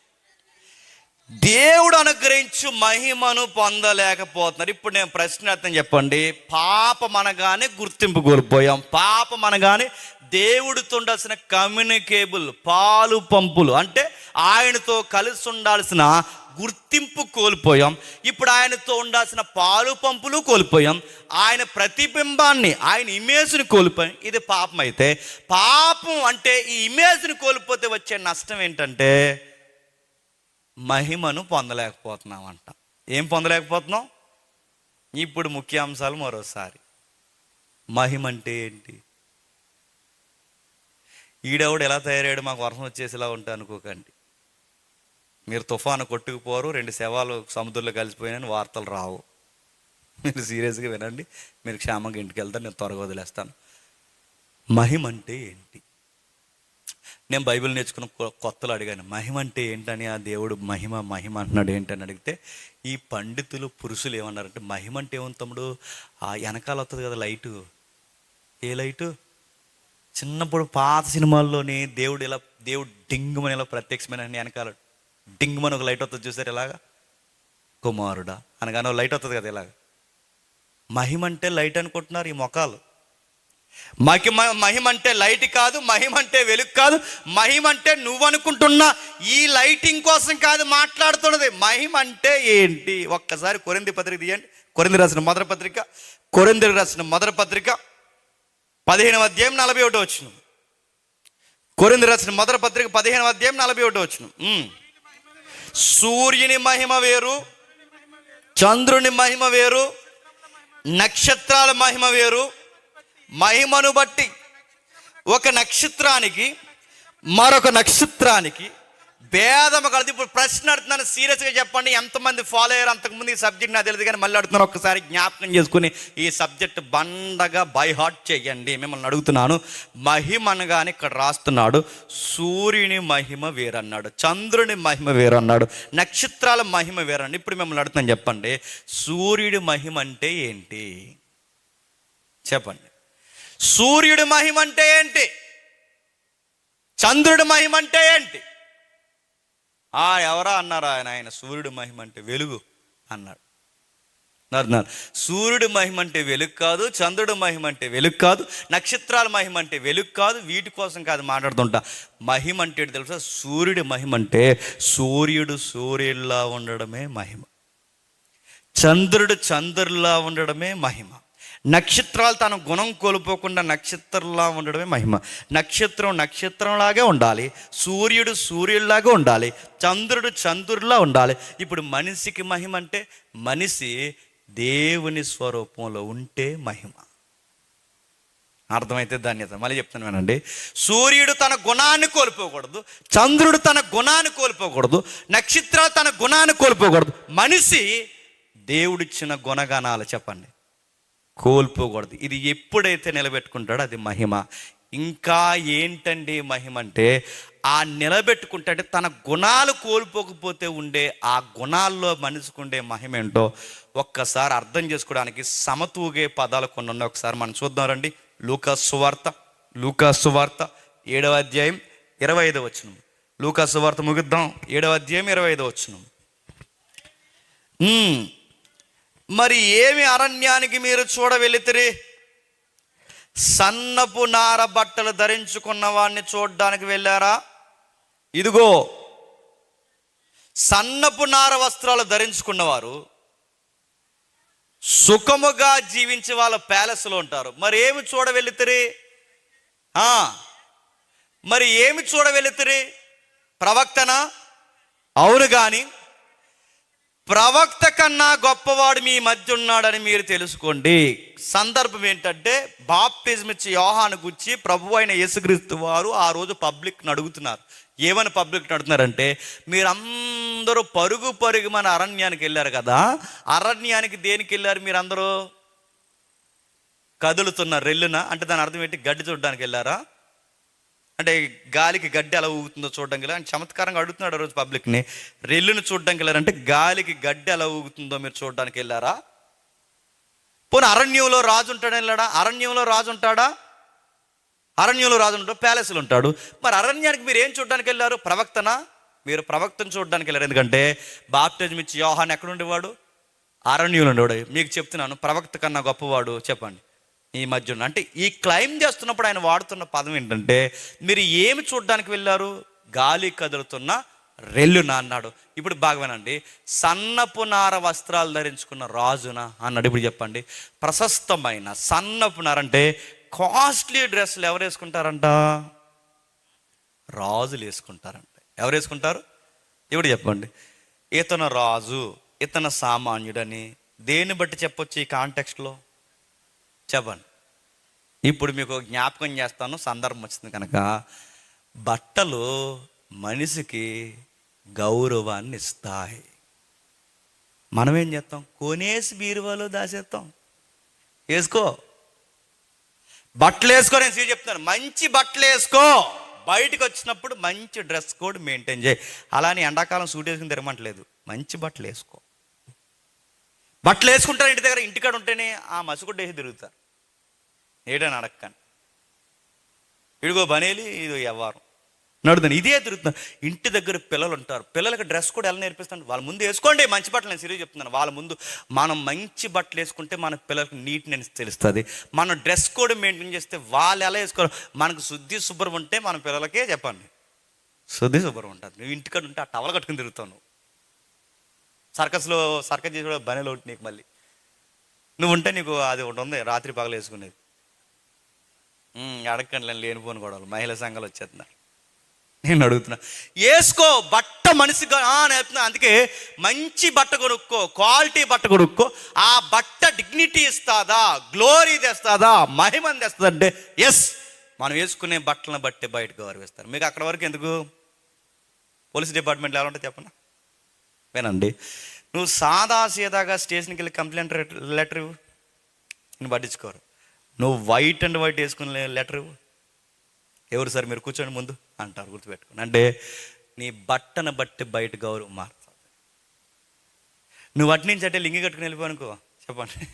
దేవుడు అనుగ్రహించు మహిమను పొందలేకపోతున్నారు. ఇప్పుడు నేను ప్రశ్న అర్థం చెప్పండి, పాపం అనగానే గుర్తింపు కోల్పోయాం, పాపం అనగానే దేవుడితో ఉండాల్సిన కమ్యూనికేబుల్ పాలు పంపులు అంటే ఆయనతో కలిసి ఉండాల్సిన గుర్తింపు కోల్పోయాం. ఇప్పుడు ఆయనతో ఉండాల్సిన పాలు పంపులు కోల్పోయాం, ఆయన ప్రతిబింబాన్ని, ఆయన ఇమేజ్ని కోల్పోయాం. ఇది పాపం. అయితే పాపం అంటే ఈ ఇమేజ్ని కోల్పోతే వచ్చే నష్టం ఏంటంటే మహిమను పొందలేకపోతున్నామంట. ఏం పొందలేకపోతున్నాం? ఇప్పుడు ముఖ్యాంశాలు మరోసారి. మహిమ అంటే ఏంటి? ఈడెవడు ఎలా తయారయ్యాడు, మాకు వర్షం వచ్చేసేలా ఉంటా అనుకోకండి. మీరు తుఫాను కొట్టుకుపోరు, 2 శవాలు సముద్రంలో కలిసిపోయినని వార్తలు రావు. మీరు సీరియస్గా వినండి, మీరు క్షేమంగా ఇంటికి వెళ్తారు, నేను త్వరగా వదిలేస్తాను. మహిమ అంటే ఏంటి? నేను బైబిల్ నేర్చుకున్న కొత్తలో అడిగాను, మహిమ అంటే ఏంటని. ఆ దేవుడు మహిమ అంటున్నాడు ఏంటని అడిగితే, ఈ పండితులు పురుషులు ఏమన్నారంటే, మహిమ అంటే ఏమో తమ్ముడు, ఆ వెనకాల వస్తుంది కదా లైటు. ఏ లైటు? చిన్నప్పుడు పాత సినిమాల్లోని దేవుడు డింగుమని ఇలా ప్రత్యక్షమైన వెనకాల డింగుమని ఒక లైట్ వస్తుంది చూసారు, ఇలాగా కుమారుడా అనగానే ఒక లైట్ వస్తుంది కదా ఇలాగ. మహిమ అంటే లైట్ అనుకుంటున్నారు ఈ మొఖాలు. మహిమ అంటే లైట్ కాదు, మహిమ అంటే వెలుగు కాదు, మహిమ అంటే నువ్వు అనుకుంటున్నా ఈ లైటింగ్ కోసం కాదు మాట్లాడుతున్నది. మహిమ అంటే ఏంటి? ఒక్కసారి కొరింథీ పత్రిక తీయండి. కొరింథీ రాసిన మొదటి పత్రిక 15వ అధ్యాయం 41వ వచనం. కొరింథీ రాసిన మొదటి పత్రిక 15వ అధ్యాయం 41వ వచనం. సూర్యుని మహిమ వేరు, చంద్రుని మహిమ వేరు, నక్షత్రాల మహిమ వేరు. మహిమను బట్టి ఒక నక్షత్రానికి మరొక నక్షత్రానికి భేదము కలదు. ఇప్పుడు ప్రశ్న అడుగుతున్నాను, సీరియస్గా చెప్పండి, ఎంతమంది ఫాలో అయ్యారు? అంతకుముందు ఈ సబ్జెక్ట్ నాకు తెలియదు కానీ మళ్ళీ అడుగుతున్నాను, ఒక్కసారి జ్ఞాపకం చేసుకుని ఈ సబ్జెక్ట్ బండగా బై హార్ట్ చేయండి. మిమ్మల్ని అడుగుతున్నాను, మహిమ అనగానే ఇక్కడ రాస్తున్నాడు, సూర్యుని మహిమ వేరన్నాడు, చంద్రుని మహిమ వేరన్నాడు, నక్షత్రాల మహిమ వేరన్నాడు. ఇప్పుడు మిమ్మల్ని అడుగుతున్నాను, చెప్పండి, సూర్యుడి మహిమ అంటే ఏంటి? చెప్పండి. సూర్యుడి మహిమ అంటే ఏంటి? చంద్రుడి మహిమ అంటే ఏంటి? ఎవరా అన్నారా? ఆయన సూర్యుడి మహిమ అంటే వెలుగు అన్నాడు. సూర్యుడి మహిమ అంటే వెలుగు కాదు, చంద్రుడి మహిమ అంటే వెలుగు కాదు, నక్షత్రాల మహిమ అంటే వెలుగు కాదు, వీటి కోసం కాదు మాట్లాడుతుంటా. మహిమ అంటే తెలుసా? సూర్యుడి మహిమ అంటే సూర్యుడు సూర్యుడిలా ఉండడమే మహిమ, చంద్రుడు చంద్రుడిలా ఉండడమే మహిమ, నక్షత్రాలు తన గుణం కోల్పోకుండా నక్షత్రంలా ఉండడమే మహిమ. నక్షత్రం నక్షత్రంలాగే ఉండాలి, సూర్యుడు సూర్యుడిలాగా ఉండాలి, చంద్రుడు చంద్రుడిలా ఉండాలి. ఇప్పుడు మనిషికి మహిమ అంటే మనిషి దేవుని స్వరూపంలో ఉంటే మహిమ. అర్థమైతే ధన్యత. మళ్ళీ చెప్తాను వినండి, సూర్యుడు తన గుణాన్ని కోల్పోకూడదు, చంద్రుడు తన గుణాన్ని కోల్పోకూడదు, నక్షత్రాలు తన గుణాన్ని కోల్పోకూడదు, మనిషి దేవుడిచ్చిన గుణగణాలు చెప్పండి కోల్పోకూడదు. ఇది ఎప్పుడైతే నిలబెట్టుకుంటాడో అది మహిమ. ఇంకా ఏంటండి మహిమ అంటే? ఆ నిలబెట్టుకుంటే తన గుణాలు కోల్పోకపోతే ఉండే ఆ గుణాల్లో మనిషికి ఉండే మహిమ ఏంటో ఒక్కసారి అర్థం చేసుకోవడానికి సమతూగే పదాలు కొన్ని ఉన్నాయి. ఒకసారి మనం చూద్దాం రండి. లూకాసు సువార్త 7వ అధ్యాయం 25వ వచనం. లూకాసు సువార్త ముగిద్దాం. 7వ అధ్యాయం 25వ వచనం. మరి ఏమి అరణ్యానికి మీరు చూడవెళితిరి? సన్నపు నార బట్టలు ధరించుకున్న వాడిని చూడడానికి వెళ్ళారా? ఇదిగో సన్నపు నార వస్త్రాలు ధరించుకున్నవారు సుఖముగా జీవించే వాళ్ళ ప్యాలెస్లో ఉంటారు. మరి ఏమి చూడవెళితిరి? మరి ఏమి చూడవెళితిరి? ప్రవక్తనా? అవును, కానీ ప్రవక్త కన్నా గొప్పవాడు మీ మధ్య ఉన్నాడని మీరు తెలుసుకోండి. సందర్భం ఏంటంటే, బాప్తిజం ఇచ్చి యోహాను గురించి ప్రభు అయిన యేసుక్రీస్తు వారు ఆ రోజు పబ్లిక్ని అడుగుతున్నారు. ఏమని పబ్లిక్ని అడుగుతున్నారంటే, మీరందరూ పరుగు మన అరణ్యానికి వెళ్ళారు కదా, అరణ్యానికి దేనికి వెళ్ళారు మీరందరూ? కదులుతున్న రెల్లున అంటే దాని అర్థం ఏంటి? గడ్డి చూడడానికి వెళ్ళారా? అంటే గాలికి గడ్డి ఎలా ఊగుతుందో చూడడానికి వెళ్ళారు. చమత్కారంగా అడుగుతున్నాడు ఆ రోజు పబ్లిక్ని. రెల్లును చూడడానికి వెళ్ళారంటే గాలికి గడ్డి ఎలా ఊగుతుందో మీరు చూడడానికి వెళ్ళారా? పోనీ అరణ్యంలో రాజు ఉంటాడు వెళ్ళాడా? అరణ్యంలో రాజు ఉంటాడా? అరణ్యంలో రాజు ఉంటాడు, ప్యాలెస్లో ఉంటాడు. మరి అరణ్యానికి మీరు ఏం చూడడానికి వెళ్ళారు? ప్రవక్తనా? మీరు ప్రవక్తను చూడడానికి వెళ్ళారు. ఎందుకంటే బాప్తిజం ఇచ్చి యోహాను ఎక్కడ ఉండేవాడు? అరణ్యంలో ఉండేవాడు. మీకు చెప్తున్నాను, ప్రవక్త కన్నా గొప్పవాడు చెప్పండి ఈ మధ్య. అంటే ఈ క్లైమ్ చేస్తున్నప్పుడు ఆయన వాడుతున్న పదం ఏంటంటే, మీరు ఏమి చూడడానికి వెళ్ళారు? గాలి కదులుతున్న రెల్లున అన్నాడు. ఇప్పుడు బాగా వినండి, సన్నపు నార వస్త్రాలు ధరించుకున్న రాజునా అన్నాడు. ఇప్పుడు చెప్పండి, ప్రశస్తమైన సన్నపు నార అంటే కాస్ట్లీ డ్రెస్సులు ఎవరు వేసుకుంటారంట? రాజులు వేసుకుంటారంట. ఎవరు వేసుకుంటారు? ఇప్పుడు చెప్పండి, ఇతను రాజు, ఇతను సామాన్యుడని దేన్ని బట్టి చెప్పొచ్చు ఈ కాంటెక్స్ట్లో? చెప్పండి. ఇప్పుడు మీకు జ్ఞాపకం చేస్తాను, సందర్భం వచ్చింది కనుక. బట్టలు మనిషికి గౌరవాన్ని ఇస్తాయి. మనం ఏం చేస్తాం? కొనేసి బీరువాలో దాచేస్తాం. వేసుకో, బట్టలు వేసుకో. నేను చెప్తాను, మంచి బట్టలు వేసుకో. బయటకు వచ్చినప్పుడు మంచి డ్రెస్ కోడ్ మెయింటైన్ చేయి. అలానే ఎండాకాలం సూట్ వేసుకుని తిరగమంటలేదు, మంచి బట్టలు వేసుకో. బట్టలు వేసుకుంటారు ఇంటి దగ్గర, ఇంటికాడ ఉంటేనే ఆ మసుగుడ్డ వేసి తిరుగుతారు. ఏడని అడక్కని ఇదిగో బనేలి, ఇదో వ్యవహారం నడుతుంది, ఇదే తిరుగుతున్నాను. ఇంటి దగ్గర పిల్లలు ఉంటారు, పిల్లలకి డ్రెస్ కూడా ఎలా నేర్పిస్తాను? వాళ్ళ ముందు వేసుకోండి మంచి బట్టలు. నేను సీరియస్ చెప్తున్నాను, వాళ్ళ ముందు మనం మంచి బట్టలు వేసుకుంటే మన పిల్లలకి నీట్నెస్ తెలుస్తుంది. మనం డ్రెస్ కోడ్ మెయింటైన్ చేస్తే వాళ్ళు ఎలా వేసుకోవాలి? మనకు శుద్ధి శుభ్రం ఉంటే మన పిల్లలకే చెప్పండి శుద్ధి శుభ్రం ఉంటుంది. నువ్వు ఇంటికాడ ఉంటే ఆ టవల్ కట్టుకుని తిరుగుతావు. నువ్వు సర్కస్ చేసి బనేలో ఒకటి నీకు మళ్ళీ నువ్వు ఉంటే నీకు అది ఒకటి ఉంది, రాత్రి పగలు వేసుకునేది. అడగండి లేనిపోని గొడవలు, మహిళా సంఘాలు వచ్చేస్తున్నారు. నేను అడుగుతున్నా, వేసుకో బట్ట మనిషిగా నేర్పుతున్నా. అందుకే మంచి బట్ట కొనుక్కో, క్వాలిటీ బట్ట కొనుక్కో. ఆ బట్ట డిగ్నిటీ ఇస్తుందా, గ్లోరీ తెస్తుందా, మహిమని తెస్తుందంటే ఎస్, మనం వేసుకునే బట్టలను బట్టి బయటకు గౌరవిస్తారు. మీకు అక్కడ వరకు ఎందుకు? పోలీస్ డిపార్ట్మెంట్లో ఎలా ఉంటుంది చెప్పండి, వినండి. నువ్వు సాదా సీదాగా స్టేషన్కి వెళ్ళి కంప్లైంట్ లెటర్ ఇవ్వు, నేను పట్టించుకోరు. నువ్వు వైట్ అండ్ వైట్ వేసుకుని లెటర్ ఇవ్వు, ఎవరు సార్ మీరు కూర్చోండి ముందు అంటారు. గుర్తుపెట్టుకోండి. అంటే నీ బట్టను బట్టి బయట గౌరవం మారుతుంది. నువ్వు అటు నుంచి అంటే లింగి కట్టుకుని వెళ్ళిపోనుకో చెప్పండి,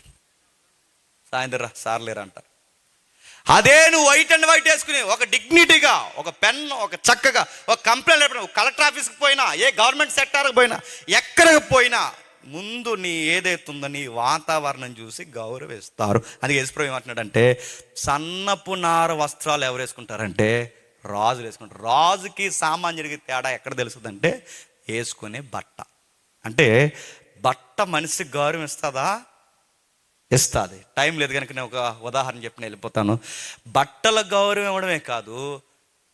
సాయంత్రం రా సార్ లేరా అంటారు. అదే నువ్వు వైట్ అండ్ వైట్ వేసుకుని ఒక డిగ్నిటీగా, ఒక పెన్, ఒక చక్కగా ఒక కంప్లైంట్ లేకపోయినా, కలెక్టర్ ఆఫీస్కి పోయినా, ఏ గవర్నమెంట్ సెక్టార్కి పోయినా, ఎక్కడికి పోయినా ముందు నీ ఏదైతుందో నీ వాతావరణం చూసి గౌరవిస్తారు. అది యేసుప్రభు ఏమంటున్నాడంటే, సన్నపు నార వస్త్రాలు ఎవరు వేసుకుంటారంటే రాజులు వేసుకుంటారు. రాజుకి సామాన్యుడికి తేడా ఎక్కడ తెలుస్తుందంటే వేసుకునే బట్ట. అంటే బట్ట మనిషికి గౌరవం ఇస్తుందా? ఇస్తుంది. టైం లేదు కనుక నేను ఒక ఉదాహరణ చెప్పిన వెళ్ళిపోతాను. బట్టల గౌరవం ఇవ్వడమే కాదు,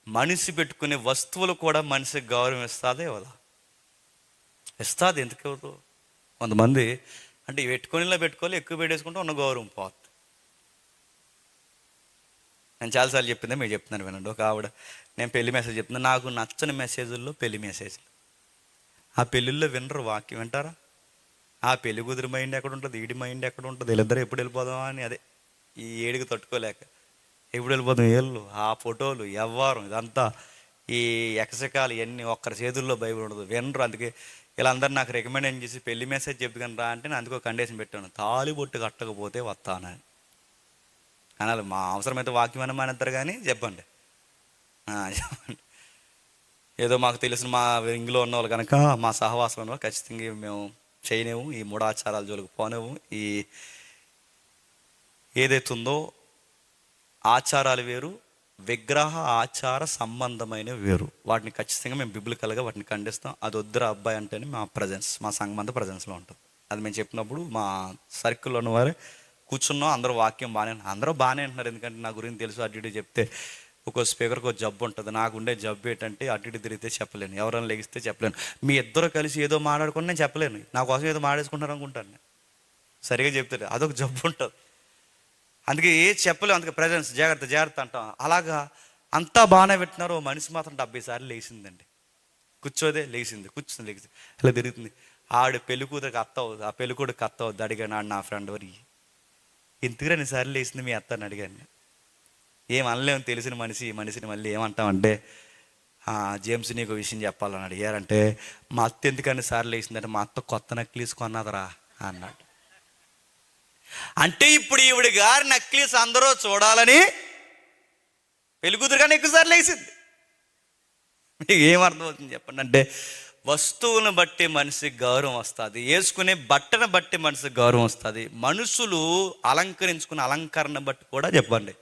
మనిషి పెట్టుకునే వస్తువులు కూడా మనిషికి గౌరవం ఇస్తుంది. ఇవ్వదా? ఇస్తుంది. ఎందుకు ఇవ్వదు? కొంతమంది అంటే పెట్టుకునేలా పెట్టుకోవాలి, ఎక్కువ పెట్టేసుకుంటే ఉన్న గౌరవం పోతుంది. నేను చాలాసార్లు చెప్పిందే మీరు చెప్తున్నాను వినండి. ఒక ఆవిడ, నేను పెళ్లి మెసేజ్ చెప్తున్నాను, నాకు నచ్చని మెసేజ్ల్లో పెళ్లి మెసేజ్లు. ఆ పెళ్ళిళ్ళలో వినరు వాక్యం, వింటారా? ఆ పెళ్లి కుదిరి మైండ్ ఎక్కడ ఉంటుంది, ఈడి మైండ్ ఎక్కడ ఉంటుంది, వీళ్ళిద్దరూ ఎప్పుడు వెళ్ళిపోదామా అని, అదే ఈ ఏడికి తట్టుకోలేక ఎప్పుడు వెళ్ళిపోదాం ఏళ్ళు, ఆ ఫోటోలు ఎవ్వరం ఇదంతా ఈ ఎకసకాలు ఇవన్నీ ఒక్కరి చేతుల్లో బైబిల్ ఉండదు, వినరు. అందుకే వీళ్ళందరూ నాకు రికమెండ్ చేసి పెళ్లి మెసేజ్ చెప్పుకొని రా అంటే నేను అందుకో కండిషన్ పెట్టాను, తాళిబొట్టు కట్టకపోతే వస్తానని అనాలి. మా అవసరమైతే వాక్యం అని మానేస్తారు కానీ చెప్పండి. చెప్పండి. ఏదో మాకు తెలిసిన మా ఇంట్లో ఉన్న వాళ్ళు కనుక, మా సహవాసం ఉన్న వాళ్ళు ఖచ్చితంగా మేము చేయలేము, ఈ మూఢాచారాల జోలికి పోనేము. ఈ ఏదైతుందో ఆచారాలు వేరు, విగ్రహ ఆచార సంబంధమైనవి వేరు. వాటిని ఖచ్చితంగా మేము బిబ్లికల్గా వాటిని ఖండిస్తాం. అది వద్దురా అబ్బాయి అంటేనే మా ప్రజెన్స్, మా సంఘమంతా ప్రజెన్స్లో ఉంటుంది. అది మేము చెప్పినప్పుడు మా సర్కిల్లో ఉన్నవారే కూర్చున్నాం, అందరూ వాక్యం అందరూ బాగానే అంటున్నారు. ఎందుకంటే నా గురించి తెలుసు. అటు ఇటు చెప్తే ఒక్కో స్పీకర్కి ఒక జబ్బు ఉంటుంది. నాకు ఉండే జబ్బు ఏంటంటే అటు ఇటు తిరిగితే చెప్పలేను, ఎవరైనా లెగిస్తే చెప్పలేను. మీ ఇద్దరు కలిసి ఏదో మాట్లాడుకుని నేను చెప్పలేను, నా కోసం ఏదో మాట్లాడుకుంటారు అనుకుంటాను. నేను సరిగా చెప్తాను, అదొక జబ్బు ఉంటుంది. అందుకే చెప్పలేము. అందుకే ప్రజెన్స్ జాగ్రత్త జాగ్రత్త అంటాం. అలాగా అంతా బాగానే పెట్టినారు. మనిషి మాత్రం 70 సార్లు లేచిందండి. కూర్చోదే లేచింది, కూర్చుంది లేచింది, ఇలా తిరుగుతుంది. ఆడు పెళ్లి కూతురికి అత్త అవుతుంది, ఆ పెళ్లి కొడుకు అత్త అవుతుంది. అడిగాను ఆడు నా ఫ్రెండ్ వరి, ఎందుకు 2 సార్లు లేచింది మీ అత్త అని అడిగాను. ఏం అనలేము, తెలిసిన మనిషిని మళ్ళీ ఏమంటామంటే, జేమ్స్ నీకు విషయం చెప్పాలని అడిగారంటే, మా అత్త ఎందుకని సార్లు వేసిందంటే మా అత్త కొత్త నక్లీస్ కొన్నదరా అన్నాడు. అంటే ఇప్పుడు ఈవిడ గారి నక్లీస్ అందరూ చూడాలని పెళ్లి కూతురు కానీ ఎక్కువ సార్లు వేసింది. మీకు ఏమర్థమవుతుంది చెప్పండి? అంటే వస్తువులను బట్టి మనిషికి గౌరవం వస్తుంది, వేసుకునే బట్టను బట్టి మనిషికి గౌరవం వస్తుంది. మనుషులు అలంకరించుకునే అలంకరణ బట్టి కూడా చెప్పండి,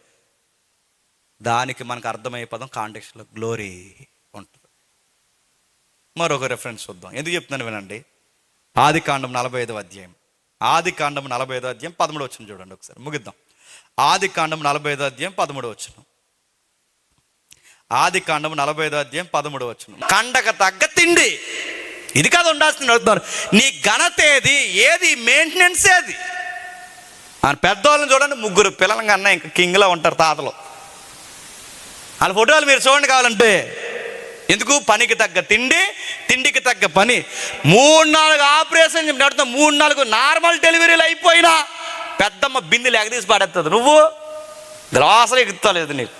దానికి మనకు అర్థమయ్యే పదం కాంటెక్స్ట్లో గ్లోరీ ఉంటుంది. మరొక రెఫరెన్స్ చూద్దాం. ఎందుకు చెప్తున్నాను వినండి. ఆదికాండం 45వ అధ్యాయం, ఆదికాండం 45వ అధ్యాయం 13వ వచనం చూడండి ఒకసారి, ముగిద్దాం. ఆదికాండం 45వ అధ్యాయం 13వ వచనం, ఆదికాండం 45వ అధ్యాయం 13వ వచనం. కండక తగ్గ తిండి, ఇది కాదు ఉండాల్సింది అడుగుతున్నారు. నీ ఘనత ఏది మెయింటెనెన్స్ ఏది? పెద్దవాళ్ళని చూడండి, 3 పిల్లలు కన్నా ఇంకా కింగ్లా ఉంటారు తాతలు. వాళ్ళ ఫోటోలు మీరు చూడండి కావాలంటే. ఎందుకు? పనికి తగ్గ తిండి, తిండికి తగ్గ పని. 3-4 ఆపరేషన్ నడుతున్నా, 3-4 నార్మల్ డెలివరీలు అయిపోయినా పెద్దమ్మ బిందెలు ఎగదీసి పాడేస్తుంది. నువ్వు గ్లాసులు ఎగుతలేదు నీకు.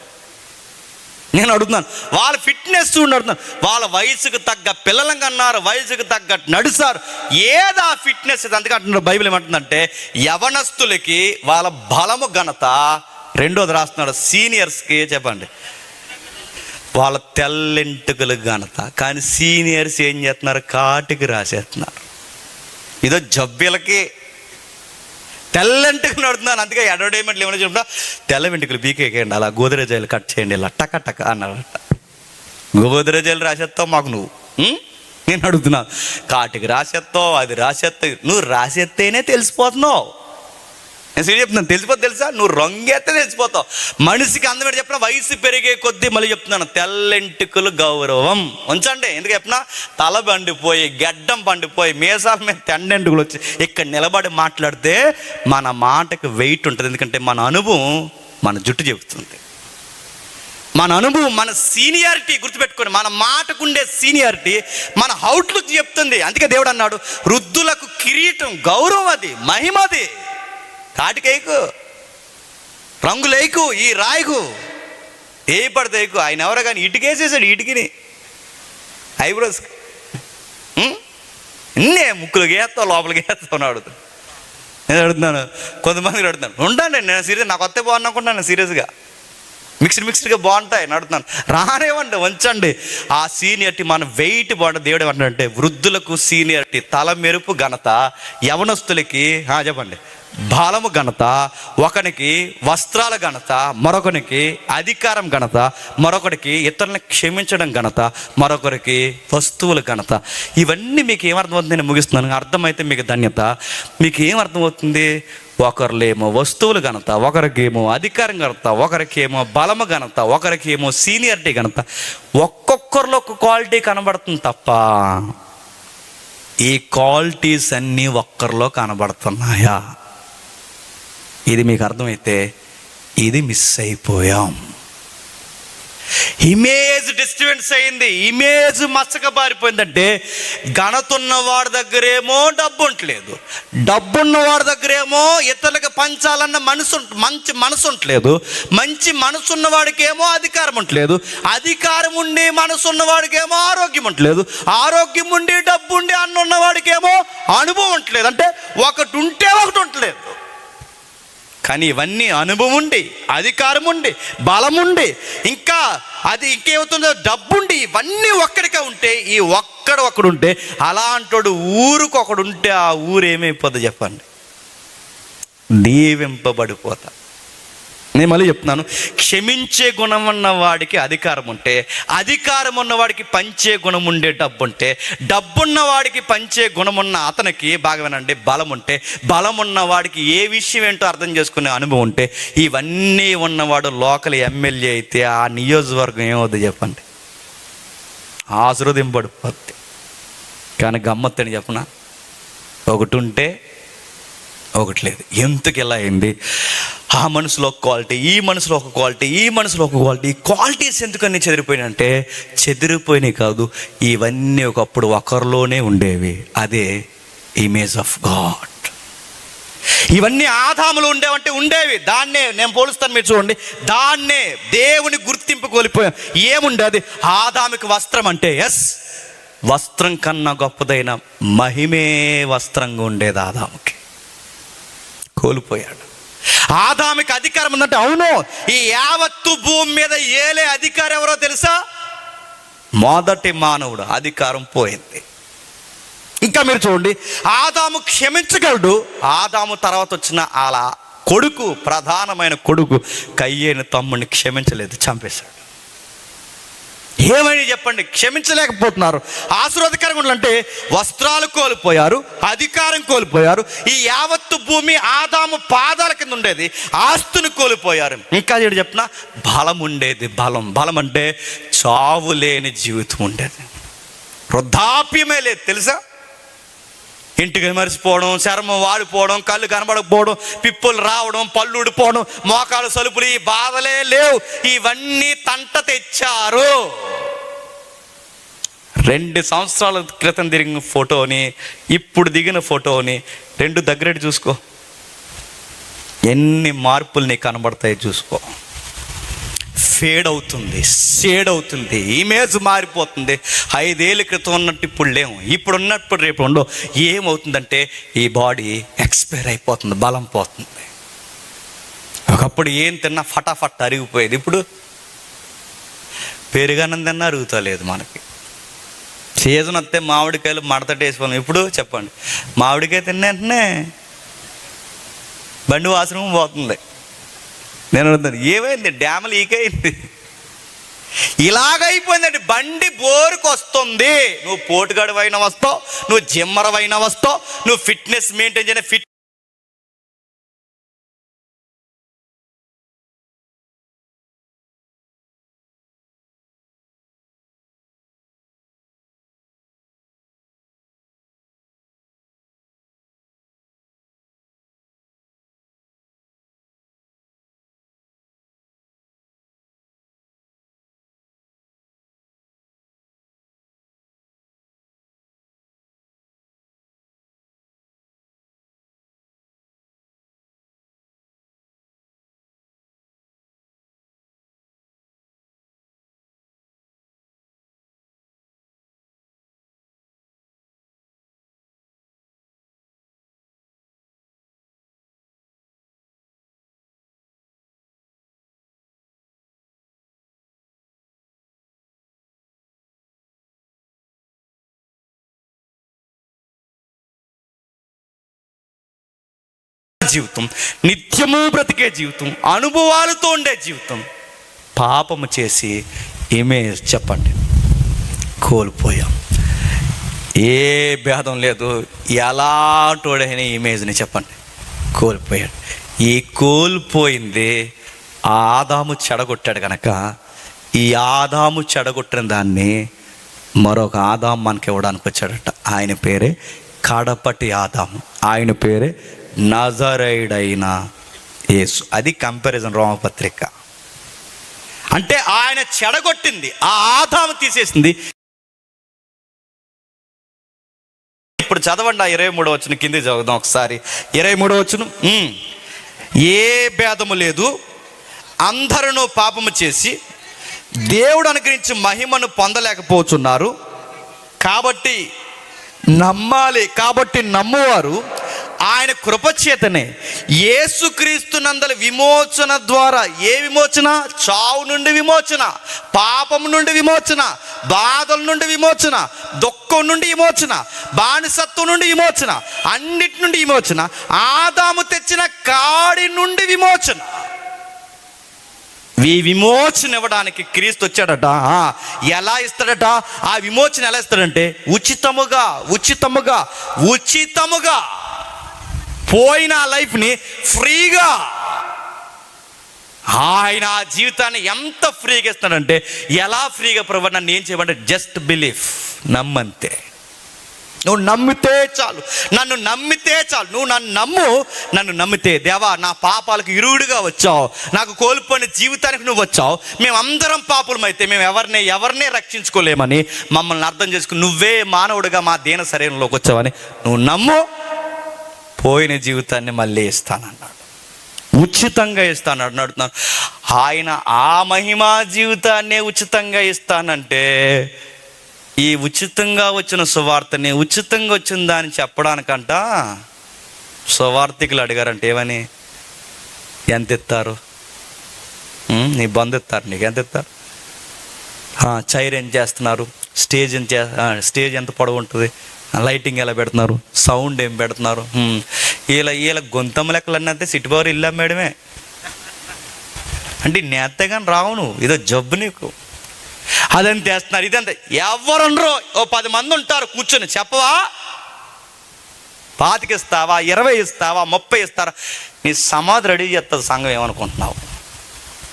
నేను అడుగుతున్నాను, వాళ్ళ ఫిట్నెస్ చూడండి అడుగుతున్నాను. వాళ్ళ వయసుకు తగ్గ పిల్లలం కన్నారు, వయసుకు తగ్గట్టు నడుస్తారు. ఏదా ఫిట్నెస్? అందుకంటున్నారు బైబిల్ ఏమంటుందంటే, యవనస్తులకి వాళ్ళ బలము ఘనత. రెండోది రాస్తున్నాడు సీనియర్స్కి, చెప్పండి, వాళ్ళ తెల్లెంటుకలు ఘనత. కానీ సీనియర్స్ ఏం చేస్తున్నారు? కాటికి రాసేస్తున్నారు. ఇదో జబ్బీలకి తెల్లంటుకు నడుతున్నాను. అందుకే అడ్వర్టైజ్మెంట్లు ఏమైనా చెప్తా, తెల్ల వెంటుకలు బీకేయండి, అలా గోదరేజాయిలు కట్ చేయండి, ఇలా టక టక అన్నాడట. గోదరేజాయిలు రాసేస్తావు మాకు నువ్వు. నేను అడుగుతున్నాను, కాటికి రాసేస్తావు, అది రాసేస్తావు. నువ్వు రాసేస్తేనే తెలిసిపోతున్నావు. నేను సీరియస్ చెప్తున్నాను, తెలిసిపోతే తెలుసా? నువ్వు రంగేస్తే తెలిసిపోతావు. మనిషికి అందమైన చెప్పిన వయసు పెరిగే కొద్దీ మళ్ళీ చెప్తున్నాను, తెల్లెంటుకలు గౌరవం ఉంచండి. ఎందుకు చెప్పినా, తల పండిపోయి, గడ్డం పండిపోయి, మీసాల మీద తెండెంటుకలు వచ్చి ఇక్కడ నిలబడి మాట్లాడితే మన మాటకు వెయిట్ ఉంటుంది. ఎందుకంటే మన అనుభవం మన జుట్టు చెబుతుంది. మన అనుభవం, మన సీనియారిటీ గుర్తుపెట్టుకొని, మన మాటకుండే సీనియారిటీ మన అవుట్లుక్ చెప్తుంది. అందుకే దేవుడు అన్నాడు, వృద్ధులకు కిరీటం, గౌరవం, అది మహిమది. కాటికేకు, రంగులేకు, ఈ రాయికు ఏ పడతాయికు. ఆయన ఎవరో కానీ ఇటుకేసేసాడు, ఇటుకిని ఐబ్రోస్ ఇన్నే ముక్కులకి వేస్తావు, లోపలికి వేస్తావు అని అడుగుతాను. నేను అడుగుతున్నాను, కొంతమందికి అడుగుతాను, ఉంటాను నేను సీరియస్, నాకు వస్తే బాగున్నానుకుంటాను సీరియస్గా, మిక్స్డ్గా బాగుంటాయి నడుతున్నాను. రానేవండి, ఉంచండి. ఆ సీనియర్టీ మన వెయిట్ బాగుంటుంది. దేవుడు ఏమంటాడంటే, వృద్ధులకు సీనియర్టీ, తల మెరుపు ఘనత, యవనస్తులకి చెప్పండి బలము ఘనత, ఒకనికి వస్త్రాల ఘనత, మరొకరికి అధికారం ఘనత, మరొకరికి ఇతరులను క్షమించడం ఘనత, మరొకరికి వస్తువుల ఘనత. ఇవన్నీ మీకు ఏమర్థమవుతుంది? నేను ముగిస్తున్నాను. అర్థమైతే మీకు ధన్యత. మీకు ఏమర్థమవుతుంది? ఒకరిలేమో వస్తువులు ఘనత, ఒకరికేమో అధికారం ఘనత, ఒకరికేమో బలము ఘనత, ఒకరికేమో సీనియరిటీ ఘనత. ఒక్కొక్కరిలో ఒక క్వాలిటీ కనబడుతుంది తప్ప ఈ క్వాలిటీస్ అన్నీ ఒక్కరిలో కనబడుతున్నాయా? ఇది మీకు అర్థమైతే ఇది మిస్ అయిపోయాం. ఇమేజ్ డిస్టర్బెన్స్ అయింది, ఇమేజ్ మచ్చకబారిపోయిందంటే, ఘనత ఉన్నవాడి దగ్గరేమో డబ్బు ఉండలేదు, డబ్బున్నవాడి దగ్గరేమో ఇతరులకు పంచాలన్న మంచి మనసు ఉండలేదు, మంచి మనసు ఉన్నవాడికేమో అధికారం ఉండలేదు, అధికారం ఉండి మనసు ఉన్నవాడికేమో ఆరోగ్యం ఉండలేదు, ఆరోగ్యం ఉండి డబ్బు ఉండి అన్న ఉన్నవాడికేమో అనుభవం ఉండలేదు. అంటే ఒకటి ఉంటే ఒకటి ఉండలేదు. కానీ ఇవన్నీ అనుభవం ఉండి, అధికారం ఉండి, బలం ఉండి, ఇంకా అది ఇంకేమవుతుందో డబ్బుండి, ఇవన్నీ ఒక్కడికే ఉంటే, ఈ ఒక్కడుంటే, అలాంటోడు ఊరికి ఒకడుంటే ఆ ఊరు ఏమైపోద్ది చెప్పండి? దీవింపబడిపోతా. నేను మళ్ళీ చెప్తున్నాను, క్షమించే గుణం ఉన్న వాడికి అధికారం ఉంటే, అధికారం ఉన్నవాడికి పంచే గుణం ఉండే డబ్బు ఉంటే, డబ్బున్నవాడికి పంచే గుణం ఉన్న అతనికి బాగా వినండి బలం ఉంటే, బలం ఉన్నవాడికి ఏ విషయం ఏంటో అర్థం చేసుకునే అనుభవం ఉంటే, ఇవన్నీ ఉన్నవాడు లోకల్ ఎమ్మెల్యే అయితే ఆ నియోజకవర్గం ఏమవుద్ది చెప్పండి? ఆశీర్వదింపడిపోద్ది. కానీ గమ్మత్తని చెప్పనా, ఒకటి ఉంటే ఒకటి లేదు. ఎందుకు ఇలా అయింది? ఆ మనసులో ఒక క్వాలిటీ, ఈ మనసులో ఒక క్వాలిటీ, ఈ మనసులో ఒక క్వాలిటీ. ఈ క్వాలిటీస్ ఎందుకని చెదిరిపోయినాయంటే, చెదిరిపోయినాయి కాదు, ఇవన్నీ ఒకప్పుడు ఒకరిలోనే ఉండేవి. అదే ఇమేజ్ ఆఫ్ గాడ్. ఇవన్నీ ఆదాములో ఉండేవంటే ఉండేవి. దాన్నే నేను పోలుస్తాను, మీరు చూడండి. దాన్నే దేవుని గుర్తింపు కోల్పోయాం. ఏముండేది? ఆదాముకి వస్త్రం అంటే, ఎస్, వస్త్రం కన్నా గొప్పదైన మహిమే వస్త్రంగా ఉండేది ఆదాముకి. కోల్పోయాడు. ఆదాముకి అధికారం ఉందంటే, అవును, ఈ యావత్తు భూమి మీద ఏలే అధికారం ఎవరో తెలుసా? మొదటి మానవుడు. అధికారం పోయింది. ఇంకా మీరు చూడండి, ఆదాము క్షమించగలడు. ఆదాము తర్వాత వచ్చిన అలా కొడుకు, ప్రధానమైన కొడుకు కయ్యేను తమ్ముడిని క్షమించలేదు, చంపేశాడు. ఏమని చెప్పండి? క్షమించలేకపోతున్నారు. ఆశీర్వాదకరంగా ఉండాలంటే వస్త్రాలు కోల్పోయారు, అధికారం కోల్పోయారు. ఈ యావత్తు భూమి ఆదాము పాదాల కింద ఉండేది, ఆస్తుని కోల్పోయారు. ఇంకా చెప్పిన బలం ఉండేది. బలం అంటే చావు లేని జీవితం ఉండేది. వృద్ధాప్యమే లేదు తెలుసా? ఇంటికి మరిచిపోవడం, చర్మం వాడిపోవడం, కళ్ళు కనబడకపోవడం, పిప్పులు రావడం, పళ్ళు ఊడిపోవడం, మోకాలు సలుపులు, ఈ బాధలే లేవు. ఇవన్నీ తంట తెచ్చారు. 2 సంవత్సరాల క్రితం దిగిన ఫోటోని, ఇప్పుడు దిగిన ఫోటోని రెండు దగ్గర చూసుకో, ఎన్ని మార్పులు నీకు కనబడతాయి చూసుకో. ఫేడ్ అవుతుంది, షేడ్ అవుతుంది, ఇమేజ్ మారిపోతుంది. 5 ఏళ్ళ క్రితం ఉన్నట్టు ఇప్పుడు లేవు, ఇప్పుడు ఉన్నప్పుడు రేపు ఉండవు. ఏమవుతుందంటే ఈ బాడీ ఎక్స్పైర్ అయిపోతుంది, బలం పోతుంది. ఒకప్పుడు ఏం తిన్నా ఫటాఫట్ అరిగిపోయేది, ఇప్పుడు పెరుగన్నం తిన్నా అరుగుతలేదు. మనకి సీజన్ వస్తే మామిడికాయలు మడతట వేసుకోవాలి. ఇప్పుడు చెప్పండి, మామిడికాయ తిన్న వెంటనే బండి వాసన పోతుంది. నేను అడుగుతాను, ఏమైంది? డ్యామ్ లీక్ అయింది. ఇలాగైపోయిందండి. బండి బోరుకు వస్తుంది. నువ్వు పోటుగాడు వస్తావు, నువ్వు జిమ్మర్ వస్తావు, నువ్వు ఫిట్నెస్ మెయింటైన్ చేయని జీవితం, నిత్యము బ్రతికే జీవితం, అనుభవాలతో ఉండే జీవితం పాపము చేసి ఇమేజ్ చెప్పండి కోల్పోయాం. ఏ భేదం లేదు, ఎలాంటోడైన ఇమేజ్ని చెప్పండి కోల్పోయాడు. ఈ కోల్పోయింది ఆదాము చెడగొట్టాడు కనుక ఈ ఆదాము చెడగొట్టిన దాన్ని మరొక ఆదాము మనకి ఇవ్వడానికి వచ్చాడట. ఆయన పేరే కడపటి ఆదాము, ఆయన పేరే నజరేయుడైన యేసు. అది కంపారిజన్ రోమపత్రిక. అంటే ఆయన చెడగొట్టింది ఆ ఆదాము తీసేసింది. ఇప్పుడు చదవండి ఆ 23వ వచనం, కింది చదువుదాం ఒకసారి. 23వ వచనం, ఏ భేదము లేదు, అందరూ పాపము చేసి దేవుడు అనుగ్రహించి మహిమను పొందలేకపోతున్నారు, కాబట్టి నమ్మాలి. కాబట్టి నమ్మువారు ఆయన కృపచేతనే యేసుక్రీస్తు నందల విమోచన ద్వారా, ఏ విమోచన? చావు నుండి విమోచన, పాపం నుండి విమోచన, బాధల నుండి విమోచన, దుఃఖం నుండి విమోచన, బానిసత్వం నుండి విమోచన, అన్నిటి నుండి విమోచన, ఆదాము తెచ్చిన కాడి నుండి విమోచన. ఈ విమోచన ఇవ్వడానికి క్రీస్తు వచ్చాడట. ఎలా ఇస్తాడట? ఆ విమోచన ఎలా ఇస్తాడంటే ఉచితముగా ఉచితముగా ఉచితముగా. పోయిన లైఫ్ని ఫ్రీగా. ఆయన ఆ జీవితాన్ని ఎంత ఫ్రీగా ఇస్తాడంటే, ఎలా ఫ్రీగా ప్రభు నన్ను ఏం చేయమంటే జస్ట్ బిలీఫ్, నమ్మంతే. నువ్వు నమ్మితే చాలు, నన్ను నమ్మితే చాలు. నువ్వు నన్ను నమ్ము, నన్ను నమ్మితే దేవా నా పాపాలకు ఇరువుడిగా వచ్చావు, నాకు కోల్పోయిన జీవితానికి నువ్వు వచ్చావు, మేమందరం పాపులమైతే మేము ఎవరినే రక్షించుకోలేమని మమ్మల్ని అర్థం చేసుకుని నువ్వే మానవుడిగా మా దీన శరీరంలోకి వచ్చావని నువ్వు నమ్ము, పోయిన జీవితాన్ని మళ్ళీ ఇస్తానన్నాడు, ఉచితంగా ఇస్తానన్నాడు. అడుగుతున్నాను, ఆయన ఆ మహిమా జీవితాన్ని ఉచితంగా ఇస్తానంటే ఈ ఉచితంగా వచ్చిన సువార్తని, ఉచితంగా వచ్చిన దాన్ని చెప్పడానికంట సువార్థికులు అడిగారంటే ఏమని? ఎంత ఇస్తారు? నీ బంధు ఇస్తారు, నీకు ఎంత ఇస్తారు? చైర్ ఏం చేస్తున్నారు, స్టేజ్ ఎంత పొడవు ఉంటుంది, లైటింగ్ ఎలా పెడుతున్నారు, సౌండ్ ఏం పెడుతున్నారు, వీళ్ళ గొంతమ్మ లెక్కలన్నీ అంతే సిటీ పవర్ ఇల్లు అమ్మేయడమే. అంటే నేతే కానీ రావును, ఇదో జబ్బు నీకు. అదంత చేస్తున్నారు, ఇదంతా ఎవరుండ్రో ఓ 10 మంది ఉంటారు కూర్చొని, చెప్పవా 25 ఇస్తావా, 20 ఇస్తావా, 30 ఇస్తారా? నీ సమాధి రెడీ చేస్తుంది సంఘం. ఏమనుకుంటున్నావు?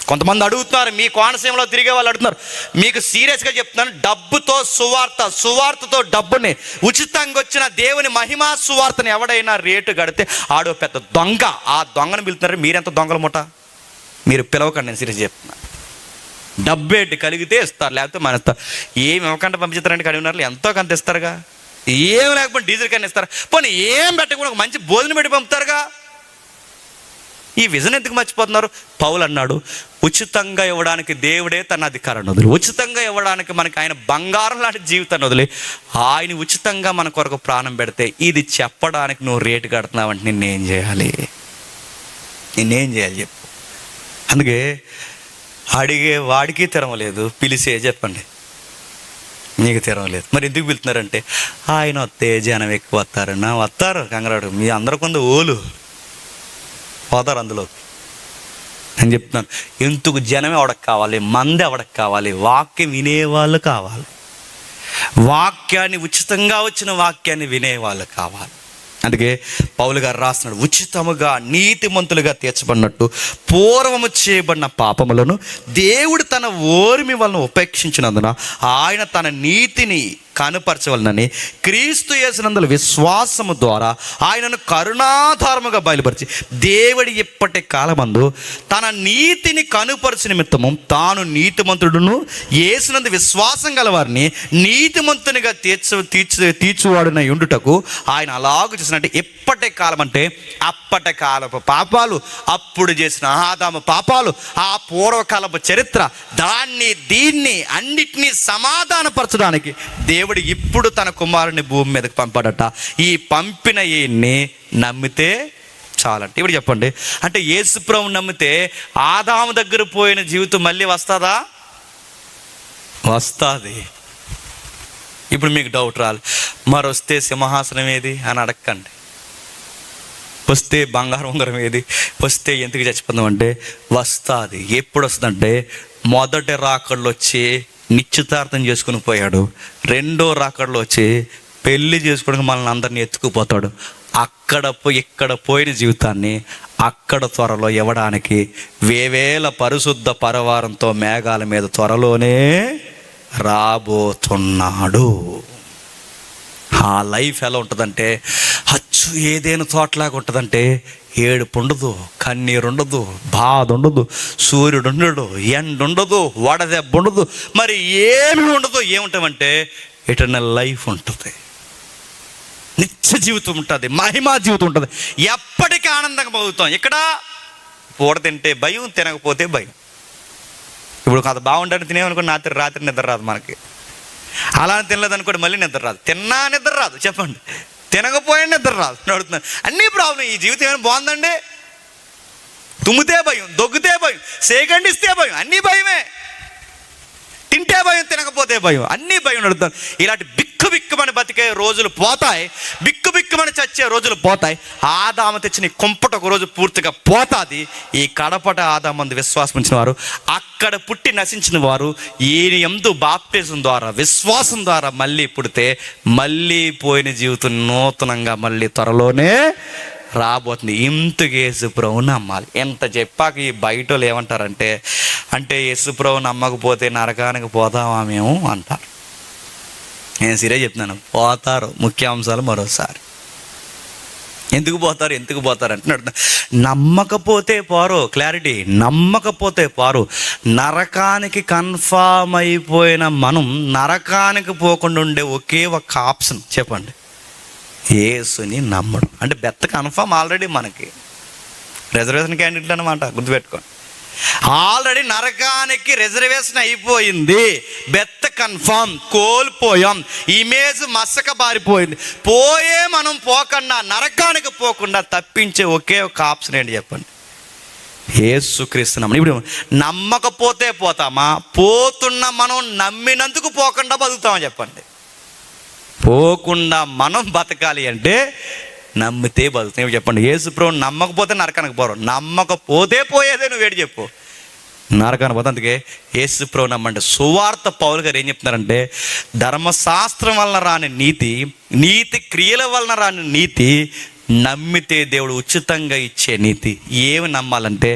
కొంతమంది అడుగుతున్నారు, మీ కోనసీమలో తిరిగే వాళ్ళు అడుగుతున్నారు. మీకు సీరియస్గా చెప్తున్నాను, డబ్బుతో సువార్తతో డబ్బుని, ఉచితంగా వచ్చిన దేవుని మహిమా సువార్తని ఎవడైనా రేటు కడితే ఆడో పెద్ద దొంగ. ఆ దొంగను పిలుతున్నారు. మీరెంత దొంగల ముఠ? మీరు పిలవకండి, నేను సీరియస్ చెప్తున్నా. డబ్బేటి కలిగితే ఇస్తారు, లేకపోతే మానేస్తారు. ఏమి ఇవ్వకుండా పంపించారంటే కడిగినారు, ఎంతో కొంత ఇస్తారుగా. ఏం లేకపోతే డీజిల్ కన్నా ఇస్తారు. పోనీ ఏం పెట్టకుండా ఒక మంచి భోజనం పెట్టి పంపుతారుగా. ఈ విజన్ ఎందుకు మర్చిపోతున్నారు? పౌలు అన్నాడు, ఉచితంగా ఇవ్వడానికి దేవుడే తన అధికారాన్ని వదిలి, ఉచితంగా ఇవ్వడానికి మనకి ఆయన బంగారం లాంటి జీవితాన్ని వదిలి ఆయన ఉచితంగా మన కొరకు ప్రాణం పెడితే, ఇది చెప్పడానికి నువ్వు రేటు కడుతున్నావంటే నిన్నేం చేయాలి చెప్పు. అందుకే అడిగే వాడికి తెరవలేదు, పిలిచే చెప్పండి మీకు తెరవలేదు. మరి ఎందుకు పిలుతున్నారంటే ఆయన వస్తే జనం ఎక్కువ వస్తారన్నా. వస్తారు కంగారు, మీ అందరూ కొంత ఓలు పోతారు అందులో. నేను చెప్తున్నాను, ఎందుకు జనం ఎవడకు కావాలి, మంది ఎవడకు కావాలి, వాక్యం వినేవాళ్ళు కావాలి, వాక్యాన్ని ఉచితంగా వచ్చిన వాక్యాన్ని వినేవాళ్ళు కావాలి. అందుకే పౌలు గారు రాస్తున్నాడు, ఉచితముగా నీతిమంతులుగా తీర్చబడినట్టు పూర్వము చేయబడిన పాపములను దేవుడు తన ఓర్మి వలన ఉపేక్షించినందున ఆయన తన నీతిని కనుపరచవలనని క్రీస్తు యేసునందు విశ్వాసము ద్వారా ఆయనను కరుణాధారముగా బయలుపరిచి దేవుడి ఇప్పటి కాలమందు తన నీతిని కనుపరచు నిమిత్తము తాను నీతిమంతుడును యేసునందు విశ్వాసం గలవారిని నీతిమంతునిగా తీర్చువాడునై ఉండుటకు ఆయన అలాగూ చేసినట్టు. ఇప్పటి కాలం అంటే అప్పటి కాలపు పాపాలు, అప్పుడు చేసిన ఆదాము పాపాలు, ఆ పూర్వకాలపు చరిత్ర, దీన్ని అన్నిటినీ సమాధానపరచడానికి దేవుడు ఇప్పుడు తన కుమారుని భూమి మీదకి పంపాడట. ఈ పంపిన ఈయన్ని నమ్మితే చాలంటే. ఇప్పుడు చెప్పండి, అంటే యేసుప్రభువుని నమ్మితే ఆదాము దగ్గర పోయిన జీవితం మళ్ళీ వస్తుందా? వస్తుంది. ఇప్పుడు మీకు డౌట్ రాలి, మరి వస్తే సింహాసనం ఏది అని అడగండి. వస్తే బంగారం ఉంగరం ఏది, వస్తే ఎందుకు చచ్చిపోతాం అంటే వస్తుంది. ఎప్పుడు వస్తుందంటే మొదటి రాకడలో వచ్చి నిశ్చితార్థం చేసుకుని పోయాడు, రెండో రాకడలో వచ్చి పెళ్లి చేసుకోవడానికి మనల్ని అందరినీ ఎత్తుకుపోతాడు. అక్కడ ఇక్కడ పోయిన జీవితాన్ని అక్కడ త్వరలో ఇవ్వడానికి వేవేల పరిశుద్ధ పరవారంతో మేఘాల మీద త్వరలోనే రాబోతున్నాడు. ఆ లైఫ్ ఎలా ఉంటుందంటే అచ్చు ఏదైనా తోటలాగా ఉంటుందంటే ఏడుపు ఉండదు, కన్నీరు ఉండదు, బాధ ఉండదు, సూర్యుడు ఉండడు, ఎండ ఉండదు, వడదెబ్బ ఉండదు, మరి ఏమి ఉండదు. ఏముంటామంటే ఎటర్నల్ లైఫ్ ఉంటుంది, నిత్య జీవితం ఉంటుంది, మహిమా జీవితం ఉంటుంది, ఎప్పటికీ ఆనందంగా పోతాం. ఇక్కడ పూట తింటే భయం, తినకపోతే భయం. ఇప్పుడు అది బాగుంటుంది తినేమనుకోండి, రాత్రి నిద్ర రాదు మనకి. అలా తినలేదు అనుకోండి, మళ్ళీ నిద్ర రాదు. తిన్నా నిద్ర రాదు, చెప్పండి. తినకపోయినా నిద్ర రాదు, నడుతున్నాను. అన్నీ ప్రాబ్లం. ఈ జీవితం ఏమైనా బాగుందండి? తుమ్మితే భయం, దొగ్గితే భయం, సేకండిస్తే భయం, అన్నీ భయమే. తింటే భయం, తినకపోతే భయం, అన్నీ భయం నడుతాను. ఇలాంటి బిక్కుమని బతికే రోజులు పోతాయి, బిక్కుమని చచ్చే రోజులు పోతాయి. ఆదాము తెచ్చిన కుంపట ఒక రోజు పూర్తిగా పోతుంది. ఈ కడపట ఆదామందు విశ్వాసం ఉంచిన వారు, అక్కడ పుట్టి నశించిన వారు ఈయన యందు బాప్తిజం ద్వారా విశ్వాసం ద్వారా మళ్ళీ పుడితే మళ్ళీ పోయిన జీవితం నూతనంగా మళ్ళీ త్వరలోనే రాబోతుంది. ఇంతకు యేసుప్రభువు నమ్మాలి. ఎంత చెప్పాక ఈ బయట వాళ్ళు ఏమంటారంటే, అంటే యేసుప్రభువు నమ్మకపోతే నరకానికి పోతామా మేము అంటారు. నేను సీరియస్ చెప్తున్నాను, పోతారు. ముఖ్యాంశాలు మరోసారి. ఎందుకు పోతారు అంటున్నాడు. నమ్మకపోతే పోరు. క్లారిటీ, నమ్మకపోతే పోరు. నరకానికి కన్ఫామ్ అయిపోయిన మనం నరకానికి పోకుండా ఉండే ఒకే ఒక ఆప్షన్ చెప్పండి, యేసుని నమ్మడం. అంటే బెత్త కన్ఫామ్ ఆల్రెడీ మనకి రిజర్వేషన్ క్యాండిడేట్ అనమాట, గుర్తుపెట్టుకోండి. ఆల్రెడీ నరకానికి రిజర్వేషన్ అయిపోయింది, బెత్త కన్ఫామ్. కోల్పోయాం, ఇమేజ్ మసక బారిపోయింది. మనం పోకుండా, నరకానికి పోకుండా తప్పించే ఒకే ఒక ఆప్షన్ ఏంటి చెప్పండి, యేసుక్రీస్తు నమ్మడం. ఇప్పుడు నమ్మకపోతే పోతామా? పోతున్న మనం నమ్మినందుకు పోకుండా బతుకుతామా చెప్పండి? పోకుండా మనం బతకాలి అంటే నమ్మితే బతుకుతాం. చెప్పండి, యేసుప్రభువు నమ్మకపోతే నరకానికి పోరు, నమ్మకపోతే పోయేదే. నువ్వు వేడి చెప్పు, నరకానికి పోతే. అందుకే యేసుప్రభువు నమ్మండి. సువార్త పౌలు గారు ఏం చెప్తున్నారంటే, ధర్మశాస్త్రం వలన రాని నీతి, నీతి క్రియల వలన రాని నీతి, నమ్మితే దేవుడు ఉచితంగా ఇచ్చే నీతి. ఏమి నమ్మాలంటే,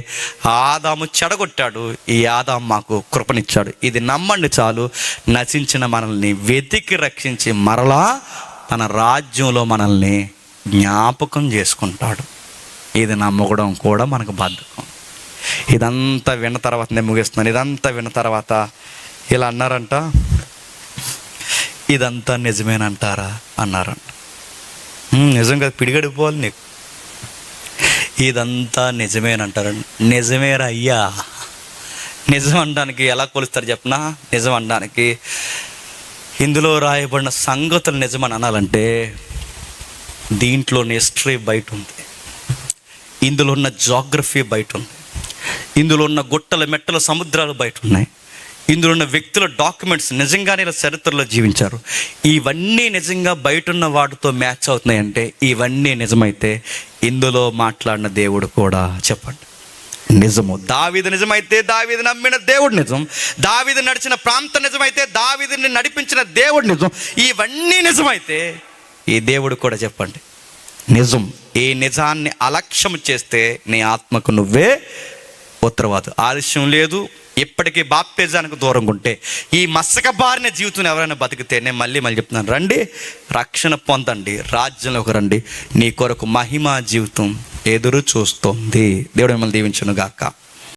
ఆదాము చెడగొట్టాడు, ఈ ఆదాము మాకు కృపనిచ్చాడు. ఇది నమ్మండి చాలు. నశించిన మనల్ని వెతికి రక్షించి మరలా తన రాజ్యంలో మనల్ని జ్ఞాపకం చేసుకుంటాడు. ఇది నమ్మకడం కూడా మనకు బద్ధకం. ఇదంతా విన్న తర్వాత నేను ముగిస్తున్నాను. ఇదంతా విన్న తర్వాత ఇలా అన్నారంట, ఇదంతా నిజమేనంటారా అన్నారంట. నిజంగా పిడిగడిపోవాలి నీకు. ఇదంతా నిజమేనంటారండి. నిజమేరా అయ్యా. నిజం అనడానికి ఎలా కొలుస్తారు చెప్పనా? నిజం అనడానికి ఇందులో రాయబడిన సంగతులు నిజమని అనాలంటే దీంట్లోని హిస్టరీ బయట ఉంది, ఇందులో ఉన్న జాగ్రఫీ బయట ఉంది, ఇందులో ఉన్న గుట్టల మెట్టల సముద్రాలు బయట ఉన్నాయి, ఇందులో ఉన్న వ్యక్తుల డాక్యుమెంట్స్ నిజంగానే ఇలా చరిత్రలో జీవించారు. ఇవన్నీ నిజంగా బయట ఉన్న వాటితో మ్యాచ్ అవుతున్నాయంటే, ఇవన్నీ నిజమైతే ఇందులో మాట్లాడిన దేవుడు కూడా చెప్పండి నిజము. దావీదు నిజమైతే దావీదు నమ్మిన దేవుడు నిజం, దావీదు నడిచిన ప్రాంతం నిజమైతే దావీదుని నడిపించిన దేవుడు నిజం. ఇవన్నీ నిజమైతే ఈ దేవుడు కూడా చెప్పండి నిజం. ఈ నిజాన్ని అలక్ష్యం చేస్తే నీ ఆత్మకు నువ్వే ఉత్తరవాదు. ఆలస్యం లేదు. ఇప్పటికీ బాప్తిజానికి దూరంగా ఉంటే, ఈ మసక బారిన జీవితం ఎవరైనా బతికితే, నేను మళ్ళీ చెప్తున్నాను, రండి, రక్షణ పొందండి, రాజ్యంలోకి రండి. నీ కొరకు మహిమా జీవితం ఎదురు చూస్తోంది. దేవుడు మిమ్మల్ని దీవించును గాక.